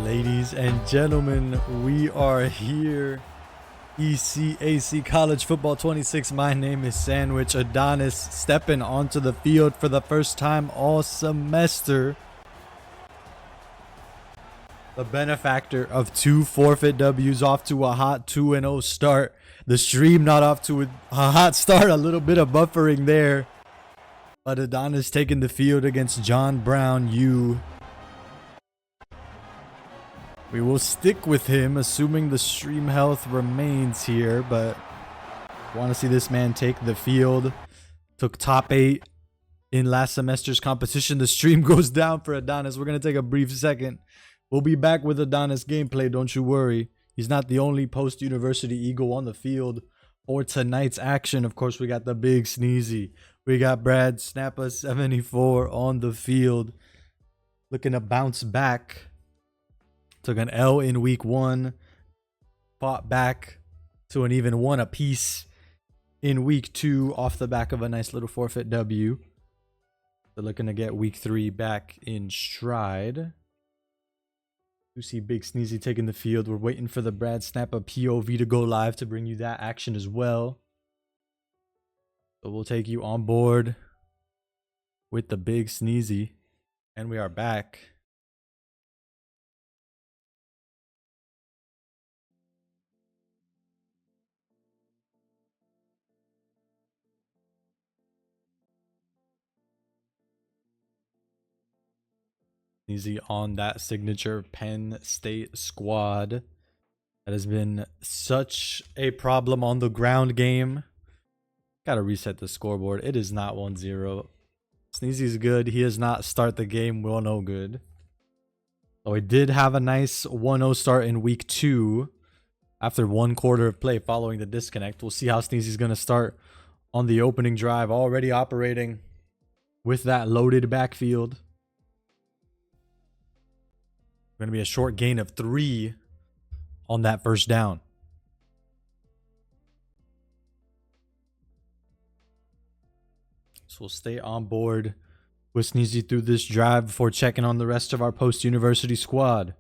Ladies and gentlemen, we are here. ECAC College Football 26. My name is Sandwich Adonis, stepping onto the field for the first time all semester. The benefactor of 2 forfeit W's, off to a hot 2-0 start. The stream not off to a hot start, a little bit of buffering there. But Adonis taking the field against John Brown U. We will stick with him, assuming the stream health remains here, but want to see this man take the field. Took top 8 in last semester's competition. The stream goes down for Adonis. We're going to take a brief second. We'll be back with Adonis gameplay, don't you worry. He's not the only post-university Eagle on the field for tonight's action. Of course, we got the BigSneezy. We got BradSnappa 74 on the field. Looking to bounce back. Took an L in week 1. Fought back to an even 1 apiece in week 2 off the back of a nice little forfeit W. They're looking to get week 3 back in stride. You see BigSneezy taking the field. We're waiting for the BradSnappa POV to go live to bring you that action as well. So we'll take you on board with the BigSneezy. And we are back. Easy on that signature Penn State squad. That has been such a problem on the ground game. Gotta reset the scoreboard. It is not 1-0. Sneezy's good. He does not start the game well, no good. So he did have a nice 1-0 start in week 2 after 1 quarter of play following the disconnect. We'll see how Sneezy's going to start on the opening drive, already operating with that loaded backfield. Going to be a short gain of 3 on that first down. So we'll stay on board with Sneezy through this drive before checking on the rest of our post-university squad.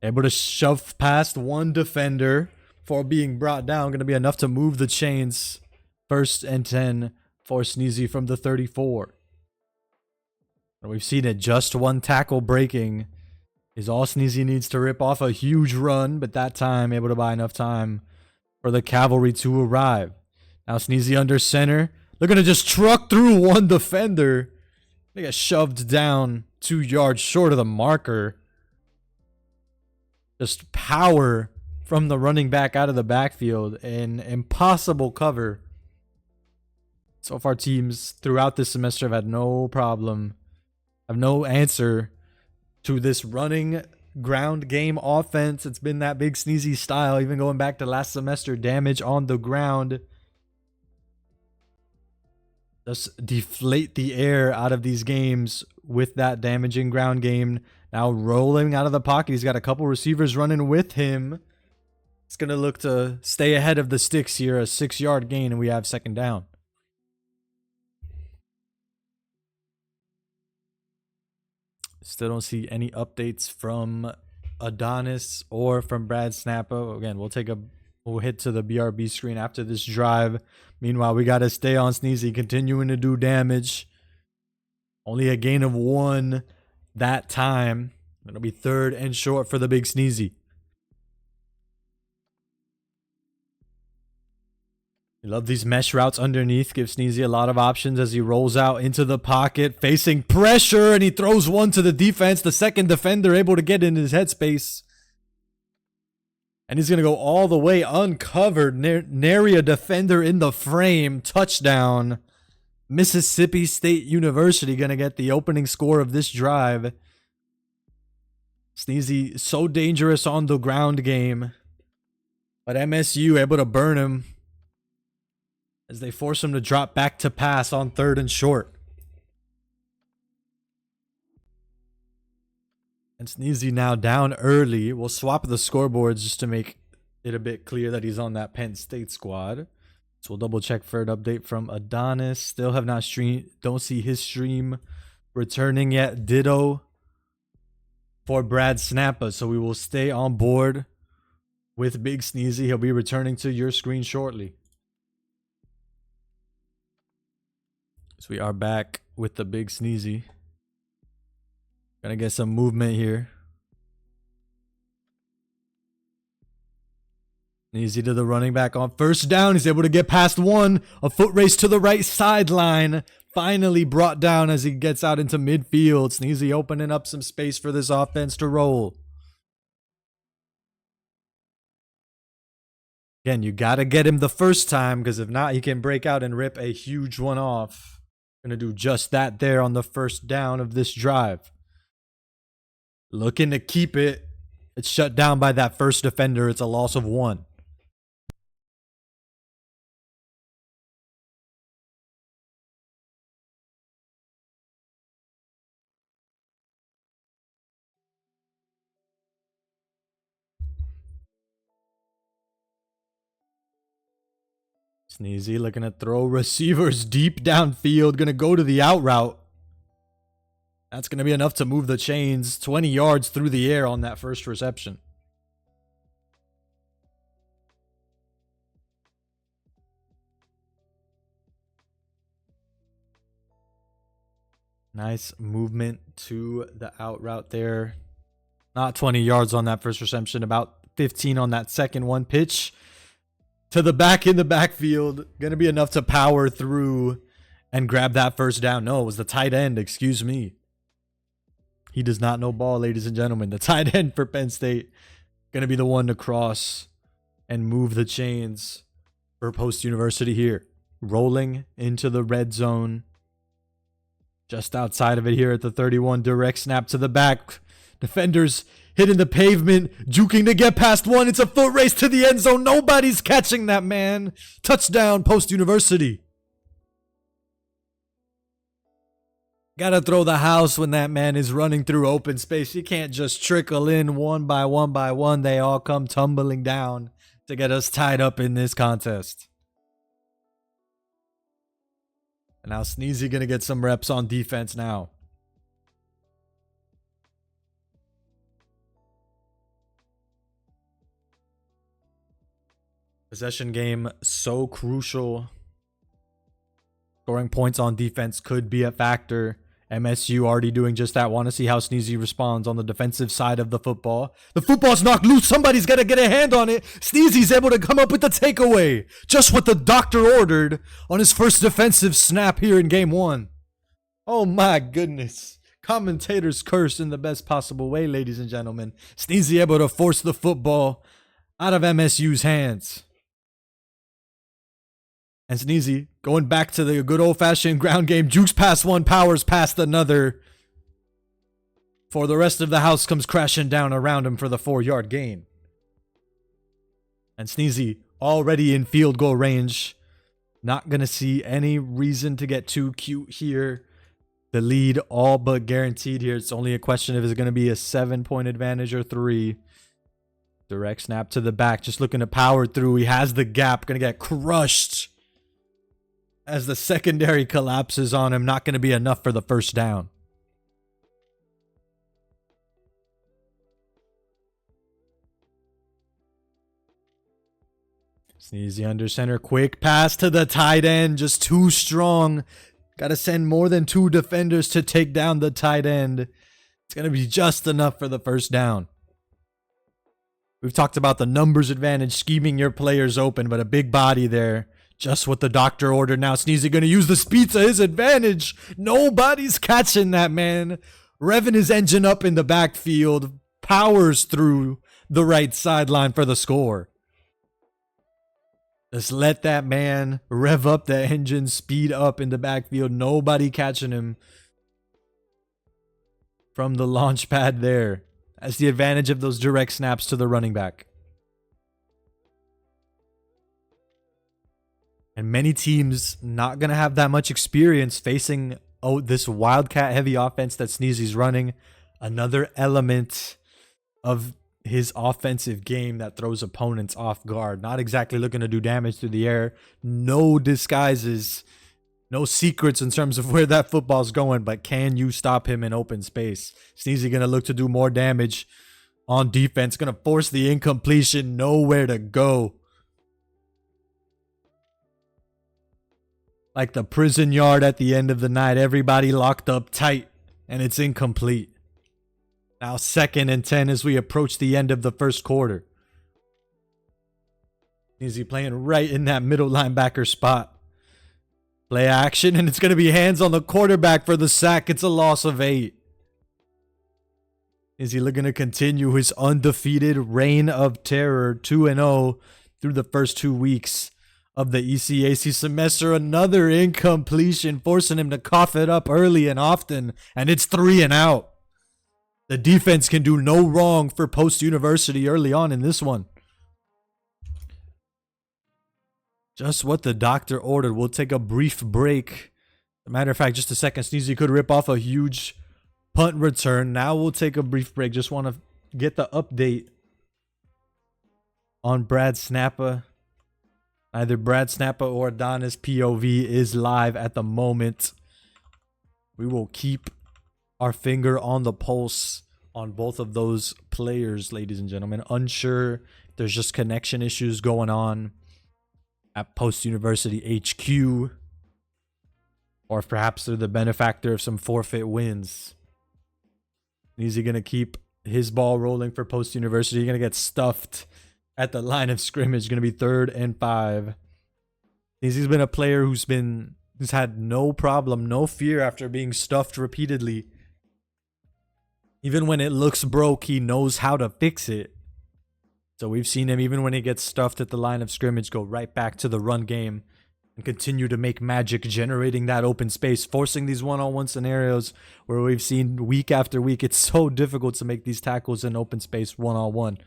Able to shove past 1 defender before being brought down. Going to be enough to move the chains. 1st and 10 for Sneezy from the 34. And we've seen it, just 1 tackle breaking is all Sneezy needs to rip off a huge run, but that time able to buy enough time for the cavalry to arrive. Now Sneezy under center, looking to just truck through 1 defender. They get shoved down 2 yards short of the marker. Just power from the running back out of the backfield. An impossible cover. So far teams throughout this semester have had no problem, have no answer to this running ground game offense. It's been that BigSneezy style, even going back to last semester. Damage on the ground. Just deflate the air out of these games with that damaging ground game. Now rolling out of the pocket. He's got a couple receivers running with him. It's going to look to stay ahead of the sticks here. A 6-yard gain, and we have 2nd down. Still don't see any updates from Adonis or from BradSnappa. Again, we'll hit to the BRB screen after this drive. Meanwhile, we got to stay on Sneezy, continuing to do damage. Only a gain of 1 that time. It'll be 3rd and short for the BigSneezy. We love these mesh routes underneath. Give Sneezy a lot of options as he rolls out into the pocket, facing pressure, and he throws 1 to the defense. The 2nd defender able to get in his headspace. And he's going to go all the way uncovered. Nary a defender in the frame. Touchdown. Mississippi State University going to get the opening score of this drive. Sneezy so dangerous on the ground game. But MSU able to burn him as they force him to drop back to pass on 3rd and short. And Sneezy now down early. We'll swap the scoreboards just to make it a bit clear that he's on that Penn State squad. So we'll double check for an update from Adonis. Still have not streamed. Don't see his stream returning yet. Ditto for BradSnappa. So we will stay on board with BigSneezy. He'll be returning to your screen shortly. So we are back with the BigSneezy. Gonna get some movement here. Easy to the running back on 1st down. He's able to get past 1. A foot race to the right sideline. Finally brought down as he gets out into midfield. Sneezy opening up some space for this offense to roll. Again, you got to get him the first time, because if not, he can break out and rip a huge one off. Going to do just that there on the first down of this drive. Looking to keep it. It's shut down by that first defender. It's a loss of 1. Sneezy looking to throw receivers deep downfield. Going to go to the out route. That's going to be enough to move the chains 20 yards through the air on that first reception. Nice movement to the out route there. Not 20 yards on that first reception, about 15 on that second one. Pitch to the back in the backfield. Going to be enough to power through and grab that first down. No, it was the tight end. Excuse me. He does not know ball, ladies and gentlemen. The tight end for Penn State. Going to be the one to cross and move the chains for Post University here. Rolling into the red zone. Just outside of it here at the 31. Direct snap to the back. Defenders hitting the pavement. Juking to get past one. It's a foot race to the end zone. Nobody's catching that man. Touchdown, Post University. Gotta throw the house when that man is running through open space. You can't just trickle in one by one. They all come tumbling down to get us tied up in this contest. And now Sneezy gonna get some reps on defense now. Possession game, so crucial. Scoring points on defense could be a factor. MSU already doing just that. Want to see how Sneezy responds on the defensive side of the football. The football's knocked loose. Somebody's got to get a hand on it. Sneezy's able to come up with the takeaway. Just what the doctor ordered on his first defensive snap here in game 1. Oh my goodness. Commentators curse in the best possible way, ladies and gentlemen. Sneezy able to force the football out of MSU's hands. And Sneezy going back to the good old-fashioned ground game. Jukes past one, powers past another. For the rest of the house comes crashing down around him for the 4-yard gain. And Sneezy already in field goal range. Not going to see any reason to get too cute here. The lead all but guaranteed here. It's only a question if it's going to be a 7-point advantage or 3. Direct snap to the back. Just looking to power through. He has the gap. Going to get crushed. As the secondary collapses on him, not going to be enough for the first down. Sneezy under center. Quick pass to the tight end. Just too strong. Got to send more than 2 defenders to take down the tight end. It's going to be just enough for the first down. We've talked about the numbers advantage, scheming your players open, but a big body there. Just what the doctor ordered. Now Sneezy going to use the speed to his advantage. Nobody's catching that man. Revving his engine up in the backfield. Powers through the right sideline for the score. Just let that man rev up the engine, speed up in the backfield. Nobody catching him from the launch pad there. That's the advantage of those direct snaps to the running back. And many teams not going to have that much experience facing this Wildcat heavy offense that Sneezy's running. Another element of his offensive game that throws opponents off guard. Not exactly looking to do damage through the air. No disguises. No secrets in terms of where that football's going. But can you stop him in open space? Sneezy going to look to do more damage on defense. Going to force the incompletion. Nowhere to go. Like the prison yard at the end of the night. Everybody locked up tight. And it's incomplete. Now 2nd and 10 as we approach the end of the first quarter. Sneezy playing right in that middle linebacker spot. Play action, and it's going to be hands on the quarterback for the sack. It's a loss of 8. Is he looking to continue his undefeated reign of terror? 2-0. through the first 2 weeks of the ECAC semester. Another incompletion, forcing him to cough it up early and often, and it's 3 and out. The defense can do no wrong for Post University early on in this one. Just what the doctor ordered. We'll take a brief break. As a matter of fact, just a second, Sneezy could rip off a huge punt return. Now we'll take a brief break. Just want to get the update on BradSnappa. Either BradSnappa or Adonis POV is live at the moment. We will keep our finger on the pulse on both of those players, ladies and gentlemen. Unsure if there's just connection issues going on at Post University HQ, or if perhaps they're the benefactor of some forfeit wins. Is he going to keep his ball rolling for Post University? Going to get stuffed at the line of scrimmage. Going to be 3rd and 5. He's been a player who's had no problem, no fear after being stuffed repeatedly. Even when it looks broke, he knows how to fix it. So we've seen him, even when he gets stuffed at the line of scrimmage, go right back to the run game and continue to make magic, generating that open space, forcing these one-on-one scenarios where we've seen week after week. It's so difficult to make these tackles in open space one-on-one.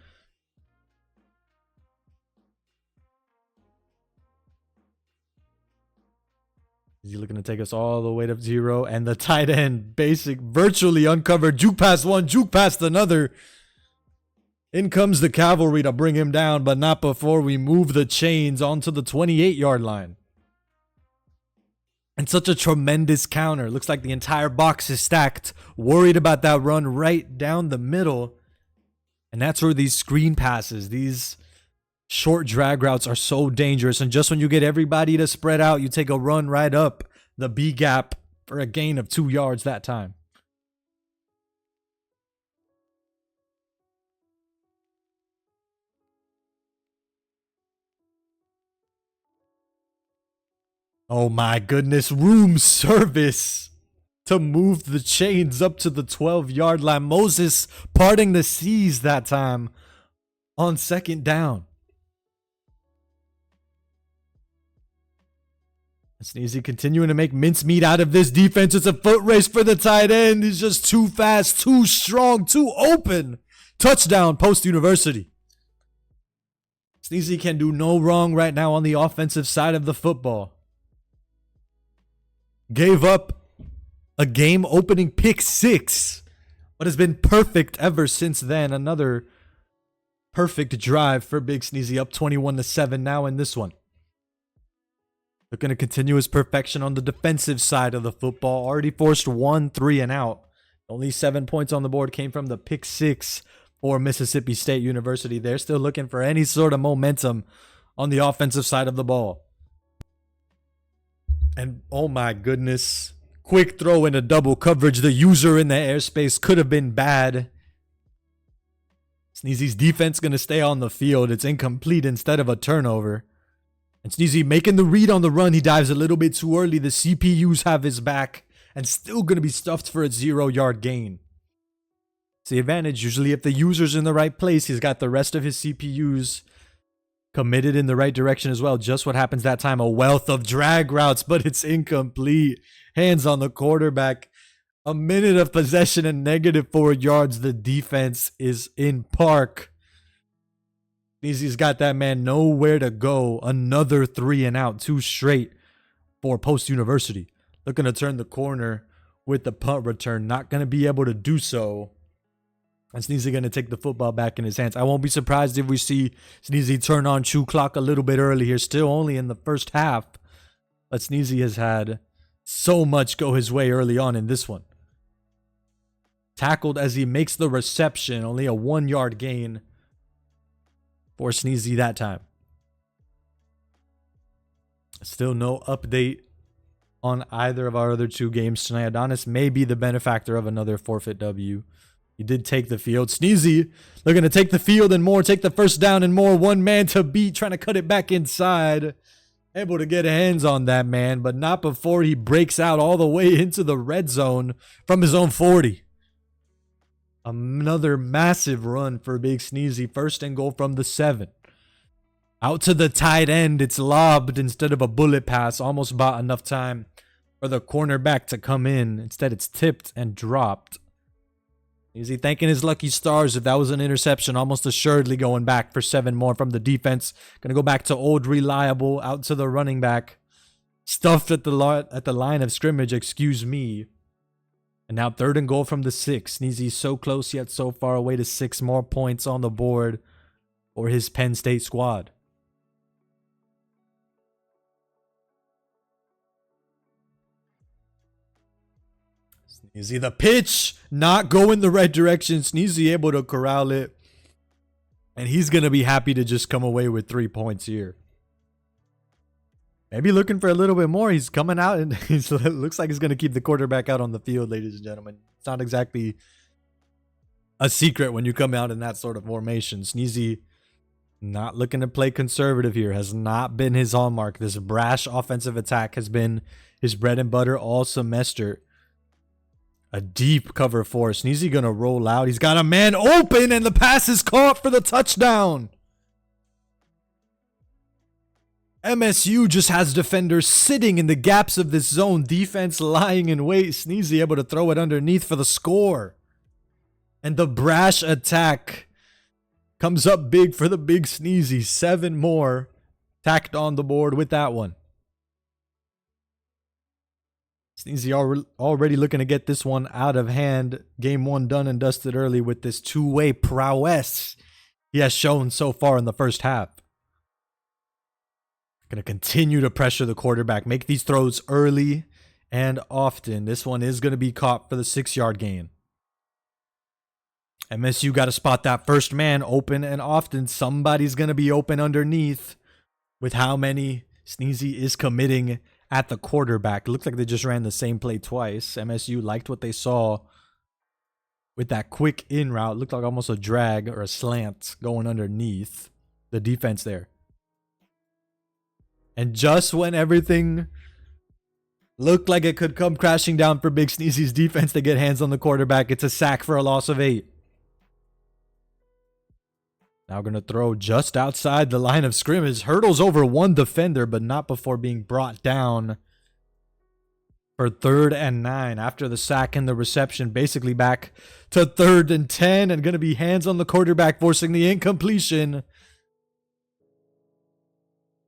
Is he looking to take us all the way to 0? And the tight end, basic, virtually uncovered. Juke past one, juke past another. In comes the cavalry to bring him down, but not before we move the chains onto the 28-yard line. And such a tremendous counter. Looks like the entire box is stacked. Worried about that run right down the middle. And that's where these screen passes, these short drag routes are so dangerous. And just when you get everybody to spread out, you take a run right up the B gap for a gain of 2 yards that time. Oh my goodness, room service to move the chains up to the 12-yard line. Moses parting the seas that time on 2nd down. Sneezy continuing to make mincemeat out of this defense. It's a foot race for the tight end. He's just too fast, too strong, too open. Touchdown, Post University. Sneezy can do no wrong right now on the offensive side of the football. Gave up a game-opening pick 6, but has been perfect ever since then. Another perfect drive for BigSneezy, up 21-7 now in this one. Looking to continue his perfection on the defensive side of the football. Already forced 1 3 and out. Only 7 points on the board came from the pick 6 for Mississippi State University. They're still looking for any sort of momentum on the offensive side of the ball. And oh my goodness, quick throw into double coverage. The user in the airspace could have been bad. Sneezy's defense going to stay on the field. It's incomplete instead of a turnover. And Sneezy making the read on the run. He dives a little bit too early. The CPUs have his back and still going to be stuffed for a 0-yard gain. It's the advantage. Usually if the user's in the right place, he's got the rest of his CPUs committed in the right direction as well. Just what happens that time. A wealth of drag routes, but it's incomplete. Hands on the quarterback. A minute of possession and -4 yards. The defense is in park. Sneezy's got that man nowhere to go. Another 3 and out. 2 straight for Post University. Looking to turn the corner with the punt return. Not going to be able to do so. And Sneezy going to take the football back in his hands. I won't be surprised if we see Sneezy turn on chew clock a little bit early here. Still only in the first half. But Sneezy has had so much go his way early on in this one. Tackled as he makes the reception. Only a 1-yard gain for Sneezy that time. Still no update on either of our other 2 games tonight. Adonis may be the benefactor of another forfeit W. He did take the field. Sneezy looking to take the field and more. Take the first down and more. 1 man to beat. Trying to cut it back inside. Able to get hands on that man. But not before he breaks out all the way into the red zone from his own 40. Another massive run for BigSneezy. 1st and goal from the 7. Out to the tight end. It's lobbed instead of a bullet pass. Almost bought enough time for the cornerback to come in. Instead, it's tipped and dropped. Is he thanking his lucky stars? If that was an interception, almost assuredly going back for 7 more from the defense. Going to go back to old reliable. Out to the running back. Stuffed at the line of scrimmage. Excuse me. And now 3rd and goal from the 6. Sneezy so close yet so far away to 6 more points on the board for his Penn State squad. Sneezy, the pitch, not going the right direction. Sneezy able to corral it. And he's going to be happy to just come away with 3 points here. Maybe looking for a little bit more. He's coming out and it looks like he's going to keep the quarterback out on the field, ladies and gentlemen. It's not exactly a secret when you come out in that sort of formation. Sneezy not looking to play conservative here. Has not been his hallmark. This brash offensive attack has been his bread and butter all semester. A deep cover 4. Sneezy gonna roll out. He's got a man open and the pass is caught for the touchdown. MSU just has defenders sitting in the gaps of this zone. Defense lying in wait. Sneezy able to throw it underneath for the score. And the brash attack comes up big for the big Sneezy. 7 more tacked on the board with that one. Sneezy already looking to get this one out of hand. Game 1 done and dusted early with this two-way prowess he has shown so far in the first half. Going to continue to pressure the quarterback. Make these throws early and often. This one is going to be caught for the 6-yard gain. MSU got to spot that first man open and often. Somebody's going to be open underneath with how many Sneezy is committing at the quarterback. It looks like they just ran the same play twice. MSU liked what they saw with that quick in route. Looked like almost a drag or a slant going underneath the defense there. And just when everything looked like it could come crashing down for Big Sneezy's defense to get hands on the quarterback, it's a sack for a loss of 8. Now going to throw just outside the line of scrimmage. Hurdles over one defender, but not before being brought down for 3rd and 9. After the sack and the reception, basically back to 3rd and 10. And going to be hands on the quarterback, forcing the incompletion.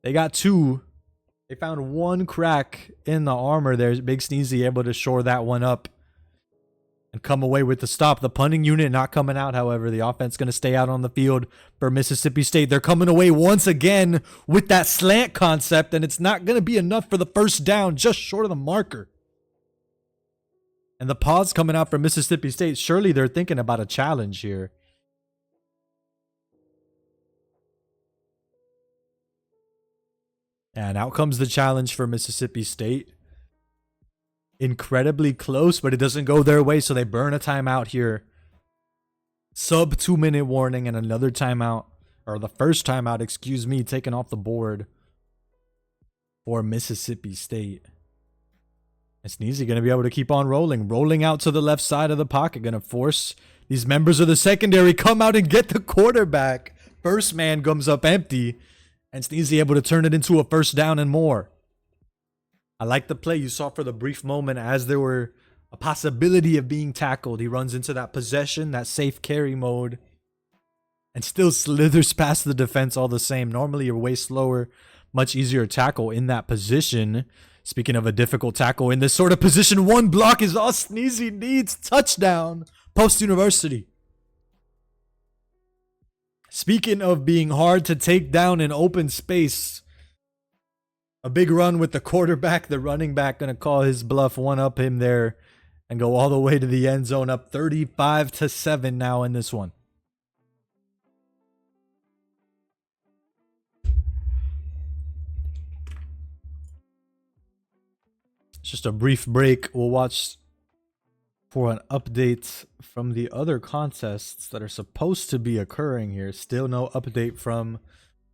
They got 2. They found 1 crack in the armor there. Big Sneezy able to shore that one up and come away with the stop. The punting unit not coming out, however. The offense going to stay out on the field for Mississippi State. They're coming away once again with that slant concept, and it's not going to be enough for the first down, just short of the marker. And the pause coming out from Mississippi State. Surely they're thinking about a challenge here. And out comes the challenge for Mississippi State. Incredibly close, but it doesn't go their way, so they burn a timeout here. Sub 2-minute warning and another timeout, or the first timeout, excuse me, taken off the board for Mississippi State. And Sneezy going to be able to keep on rolling out to the left side of the pocket, going to force these members of the secondary come out and get the quarterback. First man comes up empty, and Sneezy able to turn it into a first down and more. I like the play you saw for the brief moment as there were a possibility of being tackled. He runs into that possession, that safe carry mode, and still slithers past the defense all the same. Normally you're way slower, much easier to tackle in that position. Speaking of a difficult tackle in this sort of position, 1 block is all Sneezy needs. Touchdown, Post University. Speaking of being hard to take down in open space, a big run with the quarterback. The running back going to call his bluff, one up him there, and go all the way to the end zone, up 35-7 now in this one. It's just a brief break. We'll watch for an update from the other contests that are supposed to be occurring here. Still no update from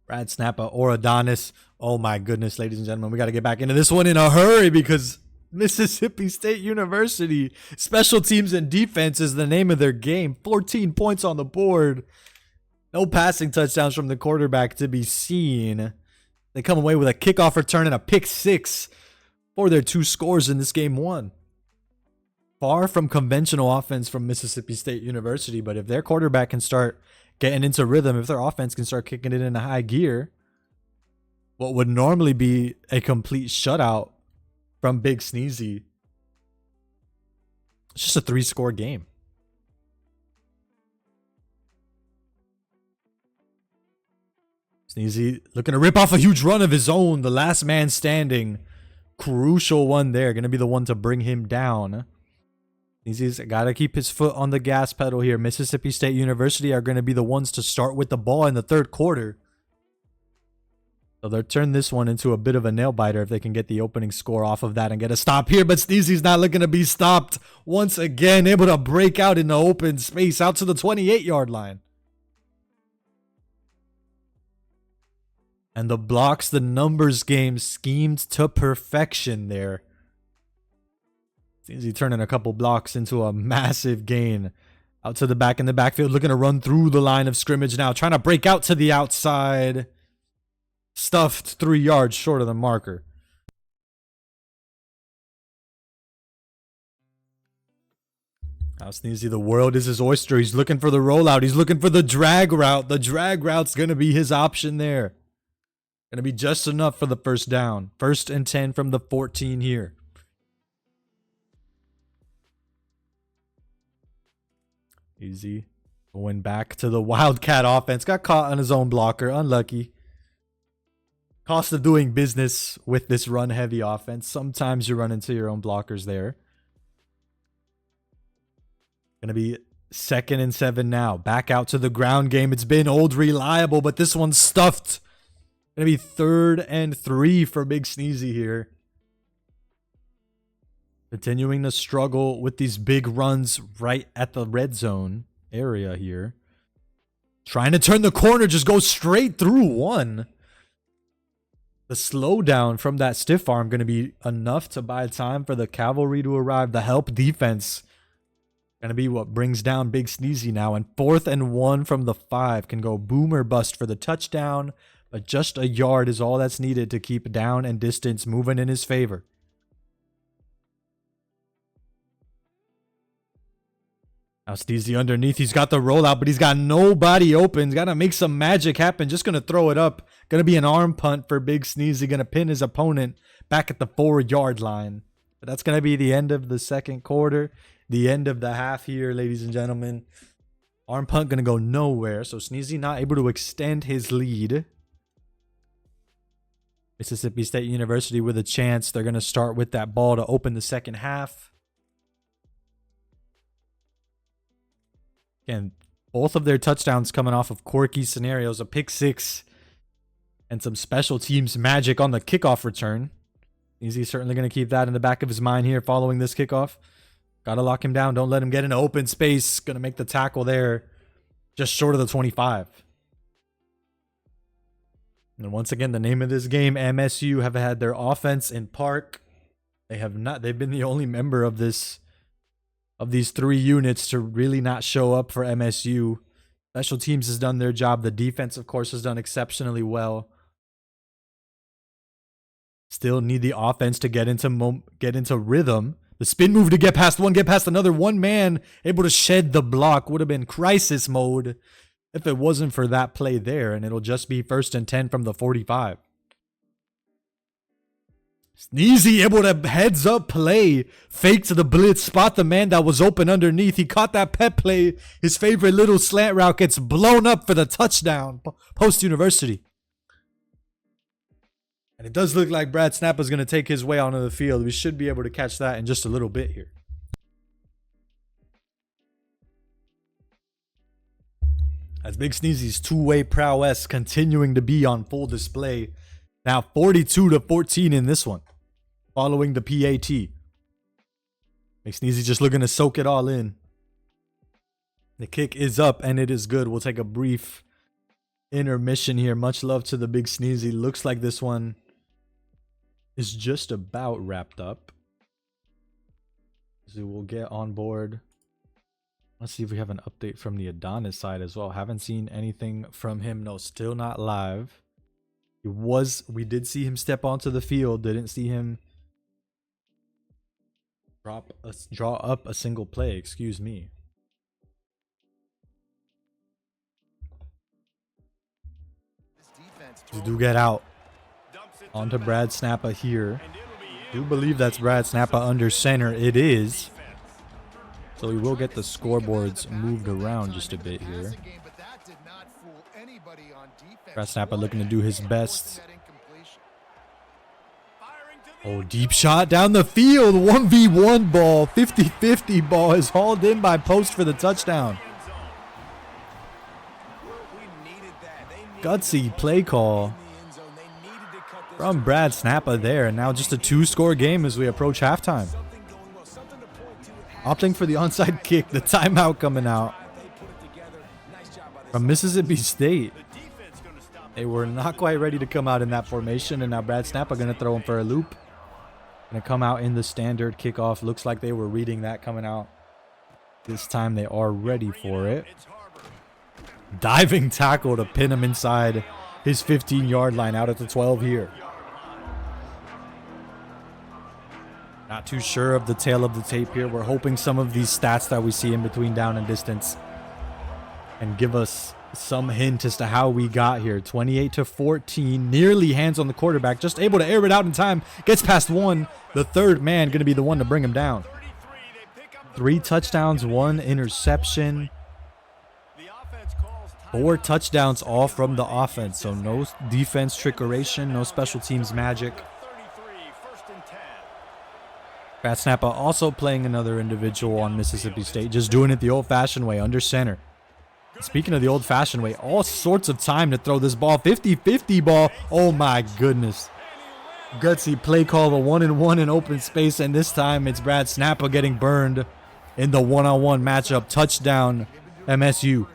BradSnappa or Adonis. Oh my goodness, ladies and gentlemen, we got to get back into this one in a hurry because Mississippi State University, special teams and defense is the name of their game. 14 points on the board. No passing touchdowns from the quarterback to be seen. They come away with a kickoff return and a pick six for their 2 scores in this game 1. Far from conventional offense from Mississippi State University, but if their quarterback can start getting into rhythm, if their offense can start kicking it into high gear, what would normally be a complete shutout from BigSneezy, it's just a 3-score game. Sneezy looking to rip off a huge run of his own. The last man standing. Crucial one there. Going to be the one to bring him down. Sneezy's got to keep his foot on the gas pedal here. Mississippi State University are going to be the ones to start with the ball in the 3rd quarter. So they'll turn this one into a bit of a nail-biter if they can get the opening score off of that and get a stop here. But Sneezy's not looking to be stopped. Once again, able to break out in the open space out to the 28-yard line. And the blocks, the numbers game schemed to perfection there. Sneezy turning a couple blocks into a massive gain. Out to the back in the backfield, looking to run through the line of scrimmage now. Trying to break out to the outside. Stuffed 3 yards short of the marker. Now Sneezy, the world is his oyster. He's looking for the rollout. He's looking for the drag route. The drag route's going to be his option there. Going to be just enough for the first down. 1st and 10 from the 14 here. Easy. Going back to the Wildcat offense. Got caught on his own blocker. Unlucky. Cost of doing business with this run-heavy offense. Sometimes you run into your own blockers there. Going to be 2nd and 7 now. Back out to the ground game. It's been old reliable, but this one's stuffed. Going to be 3rd and 3 for BigSneezy here. Continuing to struggle with these big runs right at the red zone area here. Trying to turn the corner, just go straight through one. The slowdown from that stiff arm going to be enough to buy time for the cavalry to arrive. The help defense going to be what brings down BigSneezy now. And 4th and 1 from the 5 can go boom or bust for the touchdown. But just a yard is all that's needed to keep down and distance moving in his favor. Now Sneezy underneath. He's got the rollout, but he's got nobody open. He's got to make some magic happen. Just going to throw it up. Going to be an arm punt for BigSneezy. Going to pin his opponent back at the 4-yard line. But that's going to be the end of the 2nd quarter. The end of the half here, ladies and gentlemen. Arm punt going to go nowhere. So Sneezy not able to extend his lead. Mississippi State University with a chance. They're going to start with that ball to open the 2nd half. Again, both of their touchdowns coming off of quirky scenarios. A pick 6 and some special teams magic on the kickoff return. He's certainly going to keep that in the back of his mind here following this kickoff. Got to lock him down. Don't let him get into open space. Going to make the tackle there just short of the 25. And once again, the name of this game, MSU have had their offense in park. They have not. They've been the only member of these 3 units to really not show up for MSU. Special teams has done their job. The defense, of course, has done exceptionally well. Still need the offense to get into rhythm. The spin move to get past one, get past another. One man able to shed the block. Would have been crisis mode if it wasn't for that play there, and it'll just be 1st and 10 from the 45. Sneezy able to heads up play, fake to the blitz, spot the man that was open underneath. He caught that pep play. His favorite little slant route gets blown up for the touchdown. Post University. And it does look like BradSnappa is going to take his way onto the field. We should be able to catch that in just a little bit here. As BigSneezy's two-way prowess continuing to be on full display. Now 42-14 in this one, following the PAT. BigSneezy just looking to soak it all in. The kick is up and it is good. We'll take a brief intermission here. Much love to the BigSneezy. Looks like this one is just about wrapped up. So we'll get on board Let's see if we have an update from the Adonis side as well. Haven't seen anything from him. No, still not live. We did see him step onto the field. Didn't see him draw up a single play. Excuse me. Do get out. On to BradSnappa here. Do believe that's BradSnappa under center. It is. So we will get the scoreboards moved around just a bit here. BradSnappa looking to do his best. Oh, deep shot down the field. 1v1 ball. 50-50 ball is hauled in by Post for the touchdown. Gutsy play call from BradSnappa there. And now just a 2-score game as we approach halftime. Opting for the onside kick. The timeout coming out from Mississippi State. They were not quite ready to come out in that formation. And now BradSnappa going to throw him for a loop. Going to come out in the standard kickoff. Looks like they were reading that coming out. This time they are ready for it. Diving tackle to pin him inside his 15-yard line out at the 12 here. Not too sure of the tail of the tape here. We're hoping some of these stats that we see in between down and distance and give us some hint as to how we got here. 28-14, nearly hands on the quarterback, just able to air it out in time. Gets past one. The third man going to be the one to bring him down. 3 touchdowns, 1 interception. 4 touchdowns all from the offense. So no defense trickeration, no special teams magic. BradSnappa also playing another individual on Mississippi State, just doing it the old-fashioned way, under center. Speaking of the old-fashioned way, all sorts of time to throw this ball. 50-50 ball. Oh, my goodness. Gutsy play call, the 1-and-1 in open space, and this time it's BradSnappa getting burned in the one-on-one matchup. Touchdown, MSU.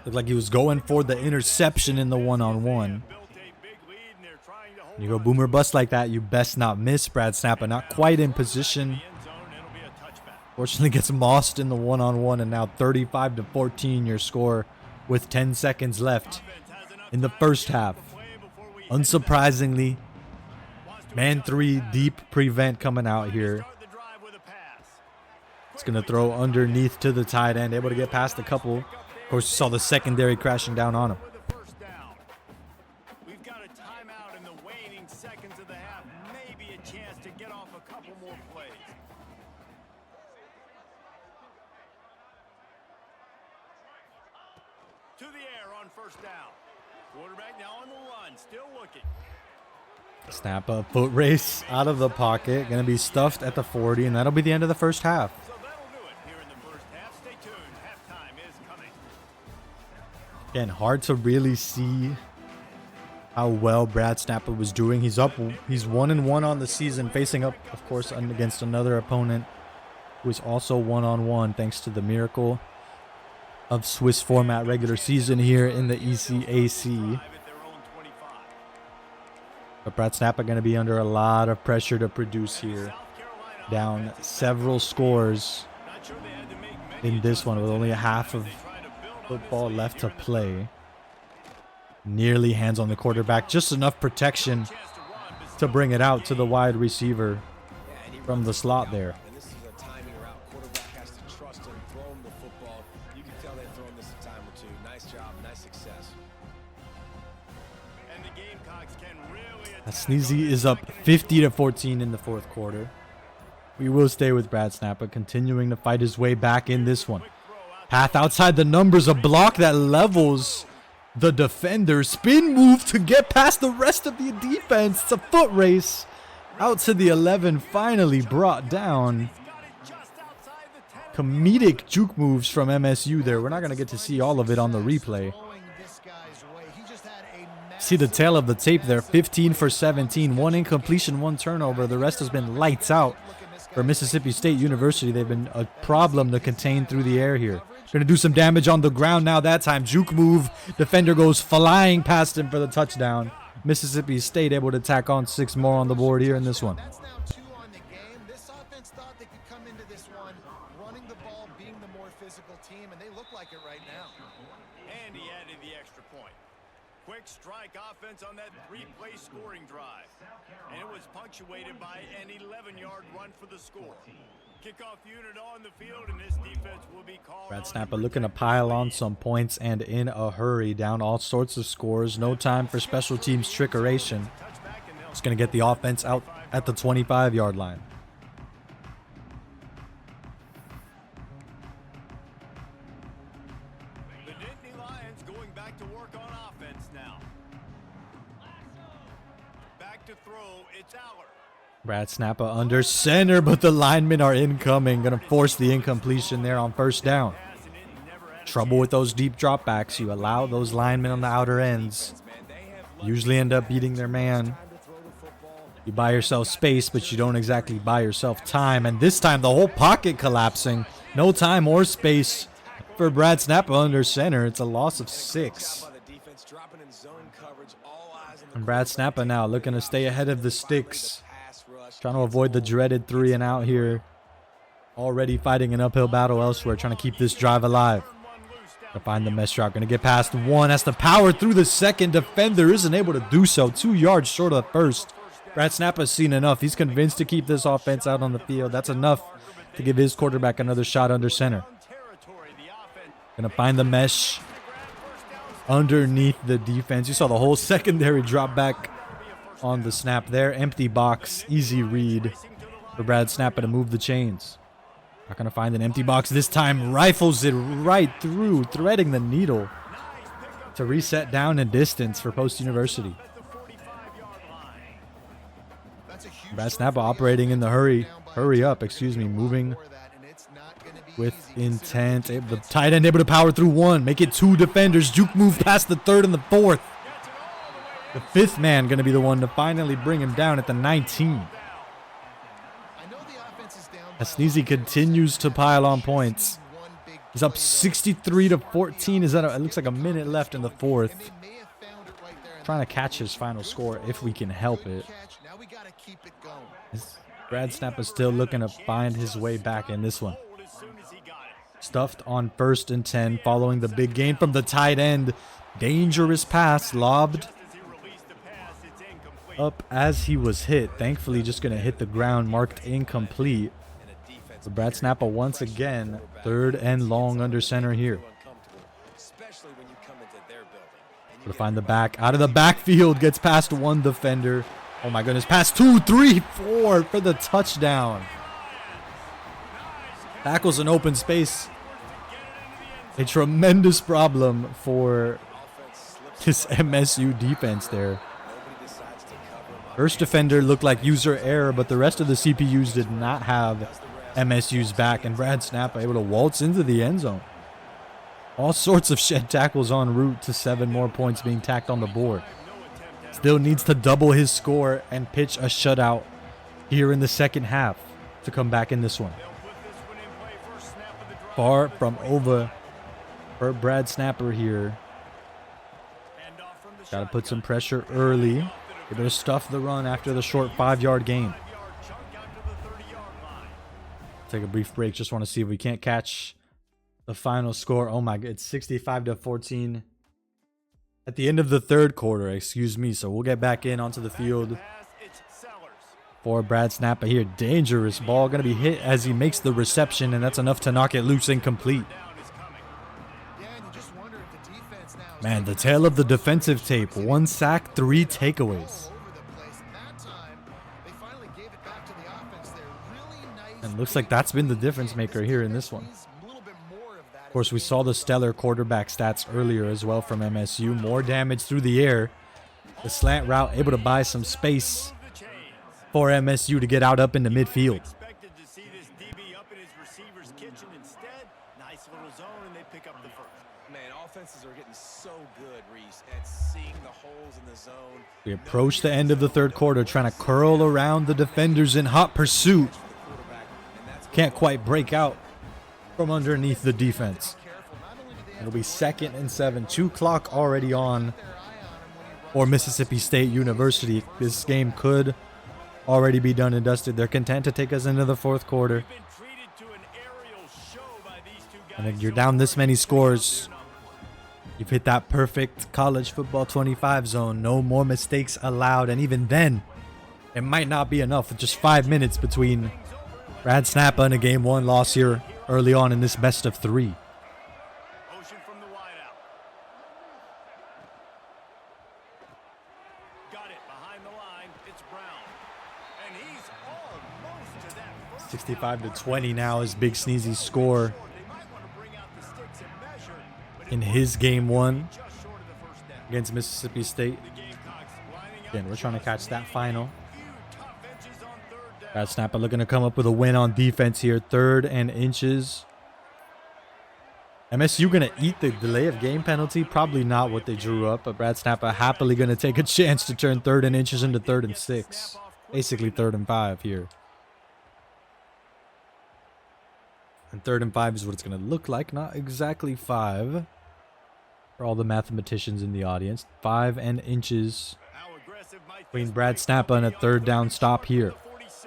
Looked like he was going for the interception in the one-on-one. You go boomer bust like that, you best not miss. BradSnappa not quite in position. Fortunately gets mossed in the one-on-one, and now 35-14 your score with 10 seconds left in the first half. Unsurprisingly, man 3 deep prevent coming out here. It's going to throw underneath to the tight end, able to get past a couple. Of course, you saw the secondary crashing down on him. We've got a timeout in the waning seconds of the half. Maybe a chance to get off a couple more plays. To the air on first down. Quarterback now on the run, still looking. Snappa foot race out of the pocket. Going to be stuffed at the 40, and that'll be the end of the first half. Again, hard to really see how well BradSnappa was doing. He's 1-1 on the season, facing up, of course, against another opponent who is also 1-1, thanks to the miracle of Swiss format regular season here in the ECAC. But BradSnappa going to be under a lot of pressure to produce here. Down several scores in this one with only a half of football left to play. Nearly hands on the quarterback. Just enough protection to bring it out to the wide receiver from the slot there. This is a timing route. Quarterback has to trust him, throw him the football. You can tell they've thrown this a time or two. Nice job, nice success. And the Gamecocks can really Sneezy is up 50-14 in the fourth quarter. We will stay with BradSnappa, continuing to fight his way back in this one. Path outside the numbers, a block that levels the defender. Spin move to get past the rest of the defense. It's a foot race out to the 11, finally brought down. Comedic juke moves from MSU there. We're not going to get to see all of it on the replay. See the tail of the tape there. 15 for 17, 1 incompletion, 1 turnover. The rest has been lights out for Mississippi State University. They've been a problem to contain through the air here. Gonna do some damage on the ground now that time. Juke move. Defender goes flying past him for the touchdown. Mississippi State able to tack on 6 more on the board here in this one. That's now 2 on the game. This offense thought they could come into this one running the ball, being the more physical team, and they look like it right now. And he added the extra point. Quick strike offense on that 3-play scoring drive. And it was punctuated by an 11-yard run for the score. Kickoff unit on the field, and this defense will be called. BradSnappa looking to pile on some points and in a hurry, down all sorts of scores. No time for special teams trickeration. Just going to get the offense out at the 25-yard line. The Nittany Lions going back to work on offense now. Back to throw, it's Aller. BradSnappa under center, but the linemen are incoming. Going to force the incompletion there on first down. Trouble with those deep dropbacks. You allow those linemen on the outer ends. Usually end up beating their man. You buy yourself space, but you don't exactly buy yourself time. And this time, the whole pocket collapsing. No time or space for BradSnappa under center. It's a loss of 6. And BradSnappa now looking to stay ahead of the sticks. Trying to avoid the dreaded 3 and out here. Already fighting an uphill battle elsewhere. Trying to keep this drive alive. To find the mesh route. Going to get past 1. Has to power through the second. Defender isn't able to do so. 2 yards short of the first. BradSnappa's seen enough. He's convinced to keep this offense out on the field. That's enough to give his quarterback another shot under center. Going to find the mesh underneath the defense. You saw the whole secondary drop back on the snap there. Empty box. Easy read for BradSnappa to move the chains. Not going to find an empty box this time. Rifles it right through, threading the needle to reset down and distance for Post University. BradSnappa operating in the hurry up, moving with intent. The tight end able to power through 1, make it 2 defenders. Juke move past the 3rd and the 4th. The 5th man going to be the one to finally bring him down at the 19. BigSneezy continues to pile on points. He's up 63-14. It looks like a minute left in the 4th. Trying to catch his final score if we can help it. BradSnappa is still looking to find his way back in this one. Stuffed on 1st and 10 following the big gain from the tight end. Dangerous pass lobbed up as he was hit. Thankfully just going to hit the ground, marked incomplete. So BradSnappa once again, 3rd and long under center here. To find the back, out of the backfield, gets past 1 defender. Oh my goodness, past 2, 3, 4 for the touchdown. Tackles in open space. A tremendous problem for this MSU defense there. First defender looked like user error, but the rest of the CPUs did not have MSU's back, and BradSnappa able to waltz into the end zone. All sorts of shed tackles en route to 7 more points being tacked on the board. Still needs to double his score and pitch a shutout here in the second half to come back in this one. Far from over for BradSnappa here. Got to put some pressure early. Able to stuff the run after the short 5-yard gain. Take a brief break. Just want to see if we can't catch the final score. Oh my god, it's 65-14 at the end of the 3rd quarter, So we'll get back in onto the field for BradSnappa here. Dangerous ball going to be hit as he makes the reception, and that's enough to knock it loose, incomplete. Man, the tale of the defensive tape. 1 sack, 3 takeaways. And looks like that's been the difference maker here in this one. Of course, we saw the stellar quarterback stats earlier as well from MSU. More damage through the air. The slant route able to buy some space for MSU to get out up into midfield. Offenses are getting so good, Reese, at seeing the holes in the zone. We approach the end of the 3rd quarter, trying to curl around the defenders in hot pursuit. Can't quite break out from underneath the defense. It'll be 2nd and 7. 2 clock already on for Mississippi State University. This game could already be done and dusted. They're content to take us into the 4th quarter. And if you're down this many scores, you've hit that perfect college football 25 zone. No more mistakes allowed. And even then, it might not be enough with just 5 minutes between BradSnappa and a game 1 loss here early on in this best of 3. Motion from the wideout. Got it behind the line. It's Brown. And he's almost to that first 65 to 20 now is BigSneezy's score They might want to bring out the sticks and measure, but in his game 1 just short of the first down. against Mississippi State. The Gamecocks lining up. Again, we're trying to catch that final. Few tough inches on third down. BradSnappa looking to come up with a win on defense here. 3rd and inches. MSU going to eat the delay of game penalty. Probably not what they drew up, but BradSnappa happily going to take a chance to turn 3rd and inches into 3rd and 6. Basically 3rd and 5 here. And 3rd and 5 is what it's going to look like. Not exactly 5. For all the mathematicians in the audience. 5 and inches How aggressive might between this BradSnappa and a 3rd down stop here. 46.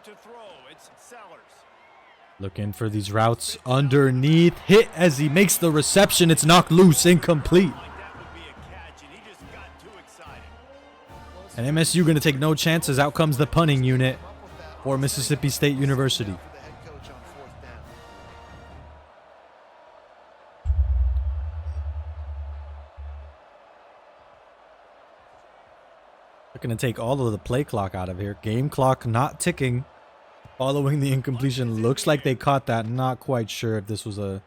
To throw, it's Sellers. Looking for these routes underneath. Hit as he makes the reception. It's knocked loose. Incomplete. Like that would be a catch, and he just got too excited. And MSU going to take no chances. Out comes the punting unit for Mississippi State University. For the head coach on 4th down. Looking to take all of the play clock out of here. Game clock not ticking. Following the incompletion. Looks like they caught that. Not quite sure if this was a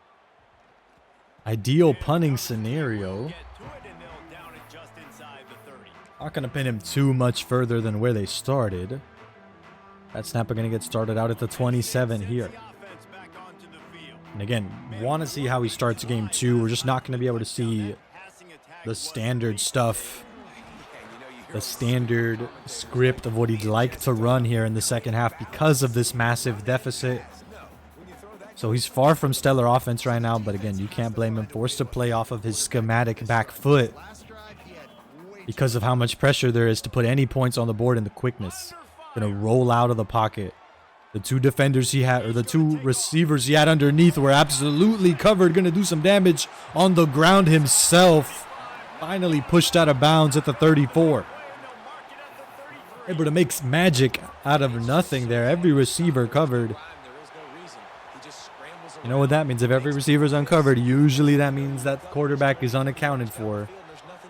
ideal punting scenario. Get to it, and they'll down it just inside the 30. Not going to pin him too much further than where they started. BradSnappa going to get started out at the 27 here. The offense back onto the field. And again, want to see how he starts game 2. We're just not going to be able to see Passing attack the standard stuff. The standard script of what he'd like to run here in the second half because of this massive deficit. So he's far from stellar offense right now, but again, you can't blame him. Forced to play off of his schematic back foot Last drive, he had way because of how much pressure there is to put any points on the board and the quickness. Gonna roll out of the pocket. The 2 defenders he had, or the 2 receivers he had underneath were absolutely covered. Gonna do some damage on the ground himself. Finally pushed out of bounds at the 34. Able to make magic out of nothing there. Every receiver covered. There is no reason. He just scrambles You know what that means? If every receiver is uncovered, usually that means that the quarterback is unaccounted for.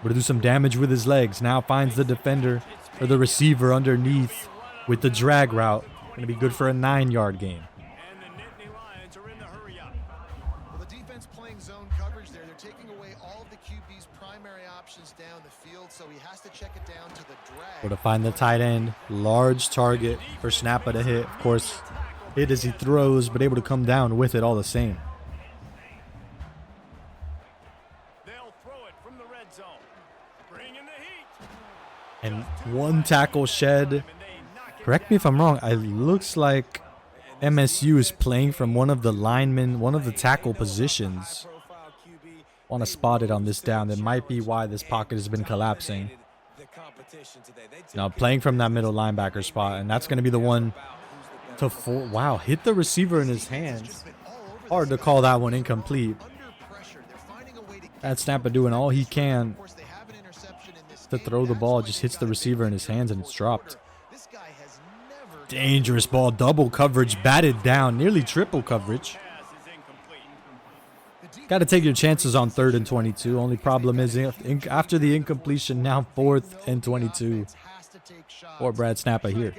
Able to do some damage with his legs. Now finds the defender or the receiver underneath with the drag route. Going to be good for a 9-yard gain. And the Nittany Lions are in the hurry up. Well, the defense playing zone coverage there. They're taking away all of the QB's primary options down the field, so he has to check it down to the drag. Able to find the tight end. Large target for Snappa to hit. Of course, hit as he throws, but able to come down with it all the same. They'll throw it from the red zone. Bring in the heat. And 1 tackle shed. And they knock it Correct me if I'm wrong. It looks like MSU is playing from one of the linemen, one of the tackle positions. Want to spot it on this down. That might be why this pocket has been collapsing. Now playing from that middle linebacker spot, and that's going to be the one to wow, hit the receiver in his hands. Hard to call that one incomplete. BradSnappa doing all he can to throw the ball, just hits the receiver in his hands and it's dropped. Dangerous ball, double coverage, batted down, nearly triple coverage. pass is incomplete. Got to take your chances on 3rd and 22. Only problem is after the incompletion, now 4th and 22 for BradSnappa here.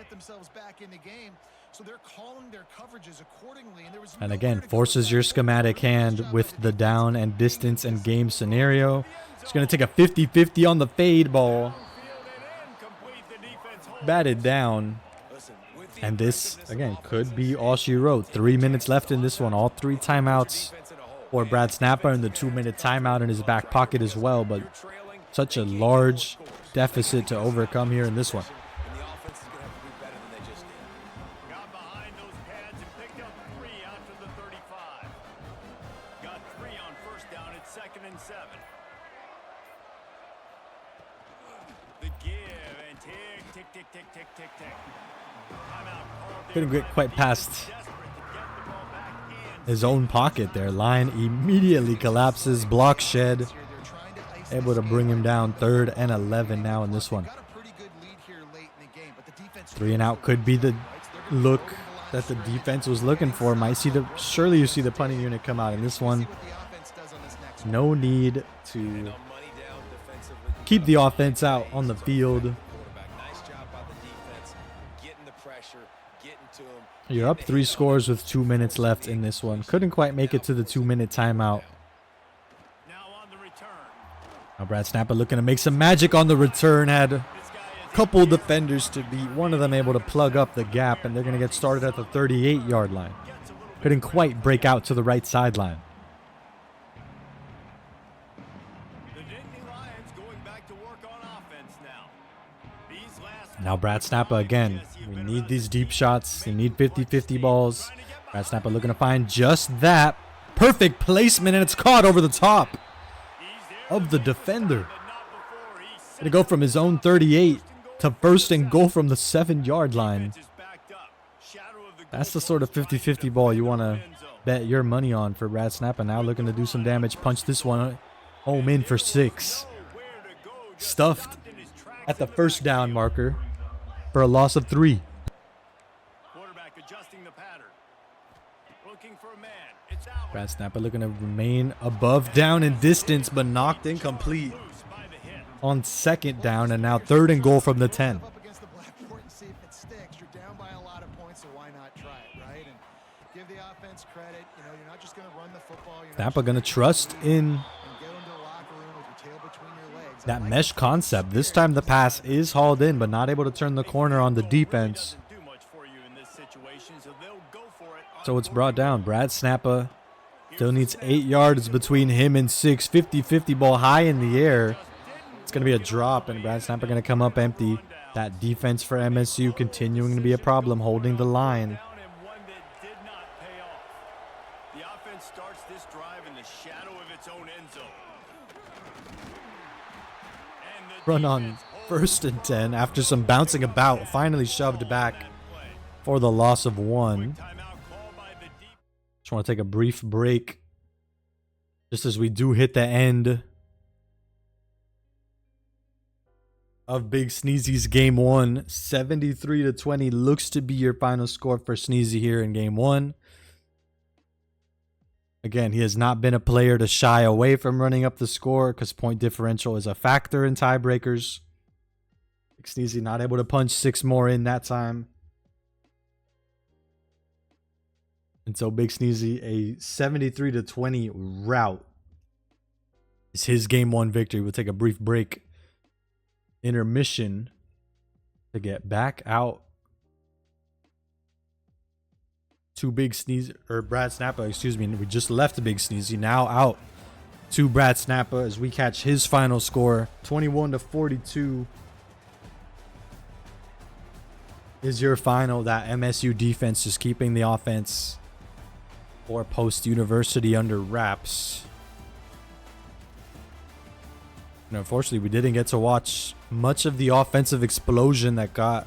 And again, forces your schematic hand with the down and distance and game scenario. It's going to take a 50-50 on the fade ball. Batted down. And this, again, could be all she wrote. 3 minutes left in this one. All 3 timeouts for BradSnappa and the 2-minute timeout in his back pocket as well. But such a large deficit to overcome here in this one. And the offense is going to have to do better than they just did. Got behind those pads and picked up 3 out to the 35. Got tick, tick, tick. Timeout called Couldn't there get by quite the past defense, desperate to get the ball back in. his own pocket there. Line immediately collapses. Block shed. They're trying to ice Able this to bring game him up. down. 3rd and 11 now in this one. Got a pretty good lead here late in the game, but the defense 3 and out could be the look that the defense was looking for. Might see the surely you see the punting unit come out in this one. what the offense does on this next one. No need to Money down defensively. keep the offense out on the field. Quarterback. Nice job by the defense. Getting the pressure, getting to him. You're up 3 scores with 2 minutes left in this one. Couldn't quite make it to the 2-minute timeout. Now on the return. Now BradSnappa looking to make some magic on the return. Had a couple defenders to beat. One of them able to plug up the gap, and they're going to get started at the 38-yard line. Couldn't quite break out to the right sideline. The Nittany Lions going back to work on offense now. These last Now BradSnappa again. We need these deep shots. We need 50-50 balls. BradSnappa looking to find just that. Perfect placement, and it's caught over the top of the defender. Gonna go from his own 38 to 1st and goal from the 7-yard line. That's the sort of 50-50 ball you want to bet your money on for BradSnappa. Now looking to do some damage. Punch this one home in for 6. Stuffed at the 1st down marker for a loss of 3. Quarterback adjusting the pattern. Looking for a man. It's out. BradSnappa looking to remain above down in distance, but knocked incomplete Loose by the hit. on 2nd down, and now 3rd and goal from the 10. Up against the blackboard and see if it sticks. You're down by a lot of points, so why not try it, right? And give the offense credit. You know, you're not just going to run the football. You're not Snappa gonna trust in and go into the locker room with your tail between your legs. I that like mesh concept. This time the pass is hauled in, but not able to turn the corner on the defense. Doesn't do much for you in this situation, so they'll go for it on So it's brought down. BradSnappa still needs 8 yards between him and 6. 50-50 ball high in the air. It's going to be a drop, and BradSnappa going to come up empty. That defense for MSU continuing to be a problem, holding the line. down and one that did not pay off. The offense starts this drive in the shadow of its own end zone. And the Run on defense holds 1st and 10 after some bouncing about. Finally shoved back that play. for the loss of 1. Timeout called by the deep. Just want to take a brief break just as we do hit the end of Big Sneezy's game 1. 73-20 looks to be your final score for Sneezy here in game 1. Again, he has not been a player to shy away from running up the score because point differential is a factor in tiebreakers. Big Sneezy not able to punch 6 more in that time. And so Big Sneezy, a 73-20 rout is his game 1 victory. We'll take a brief break. Intermission to get back out to Big Sneezy, or BradSnappa, excuse me. We just left Big Sneezy, now out to BradSnappa as we catch his final score. 21-42 is your final. That MSU defense just keeping the offense for Post University under wraps. And unfortunately, we didn't get to watch much of the offensive explosion that got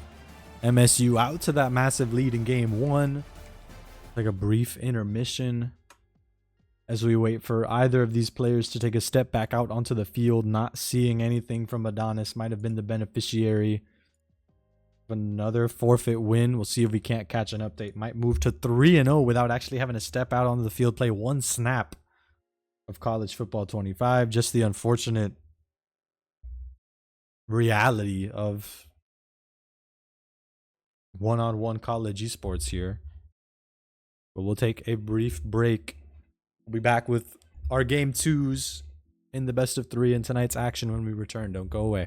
MSU out to that massive lead in game 1. Like a brief intermission as we wait for either of these players to take a step back out onto the field. Not seeing anything from Adonis might have been the beneficiary of another forfeit win. We'll see if we can't catch an update. Might move to 3-0 without actually having to step out onto the field, play 1 snap of college football 25. Just the unfortunate reality of one-on-one college esports here. But we'll take a brief break. We'll be back with our game 2s in the best of 3 in tonight's action when we return. Don't go away.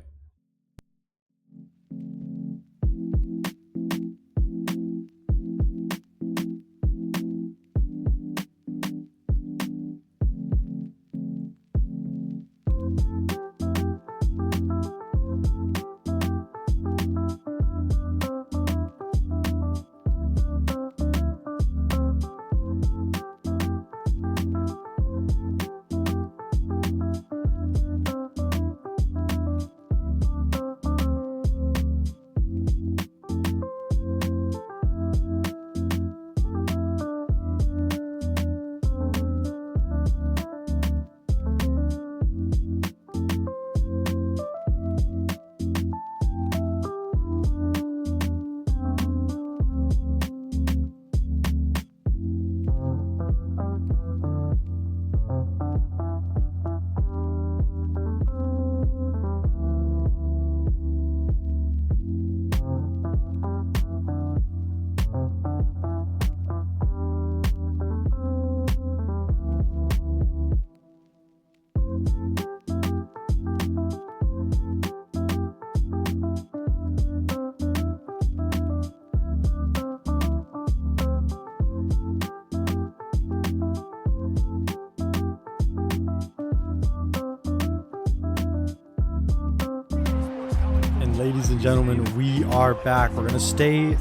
ladies and gentlemen, we are back. We're going to stay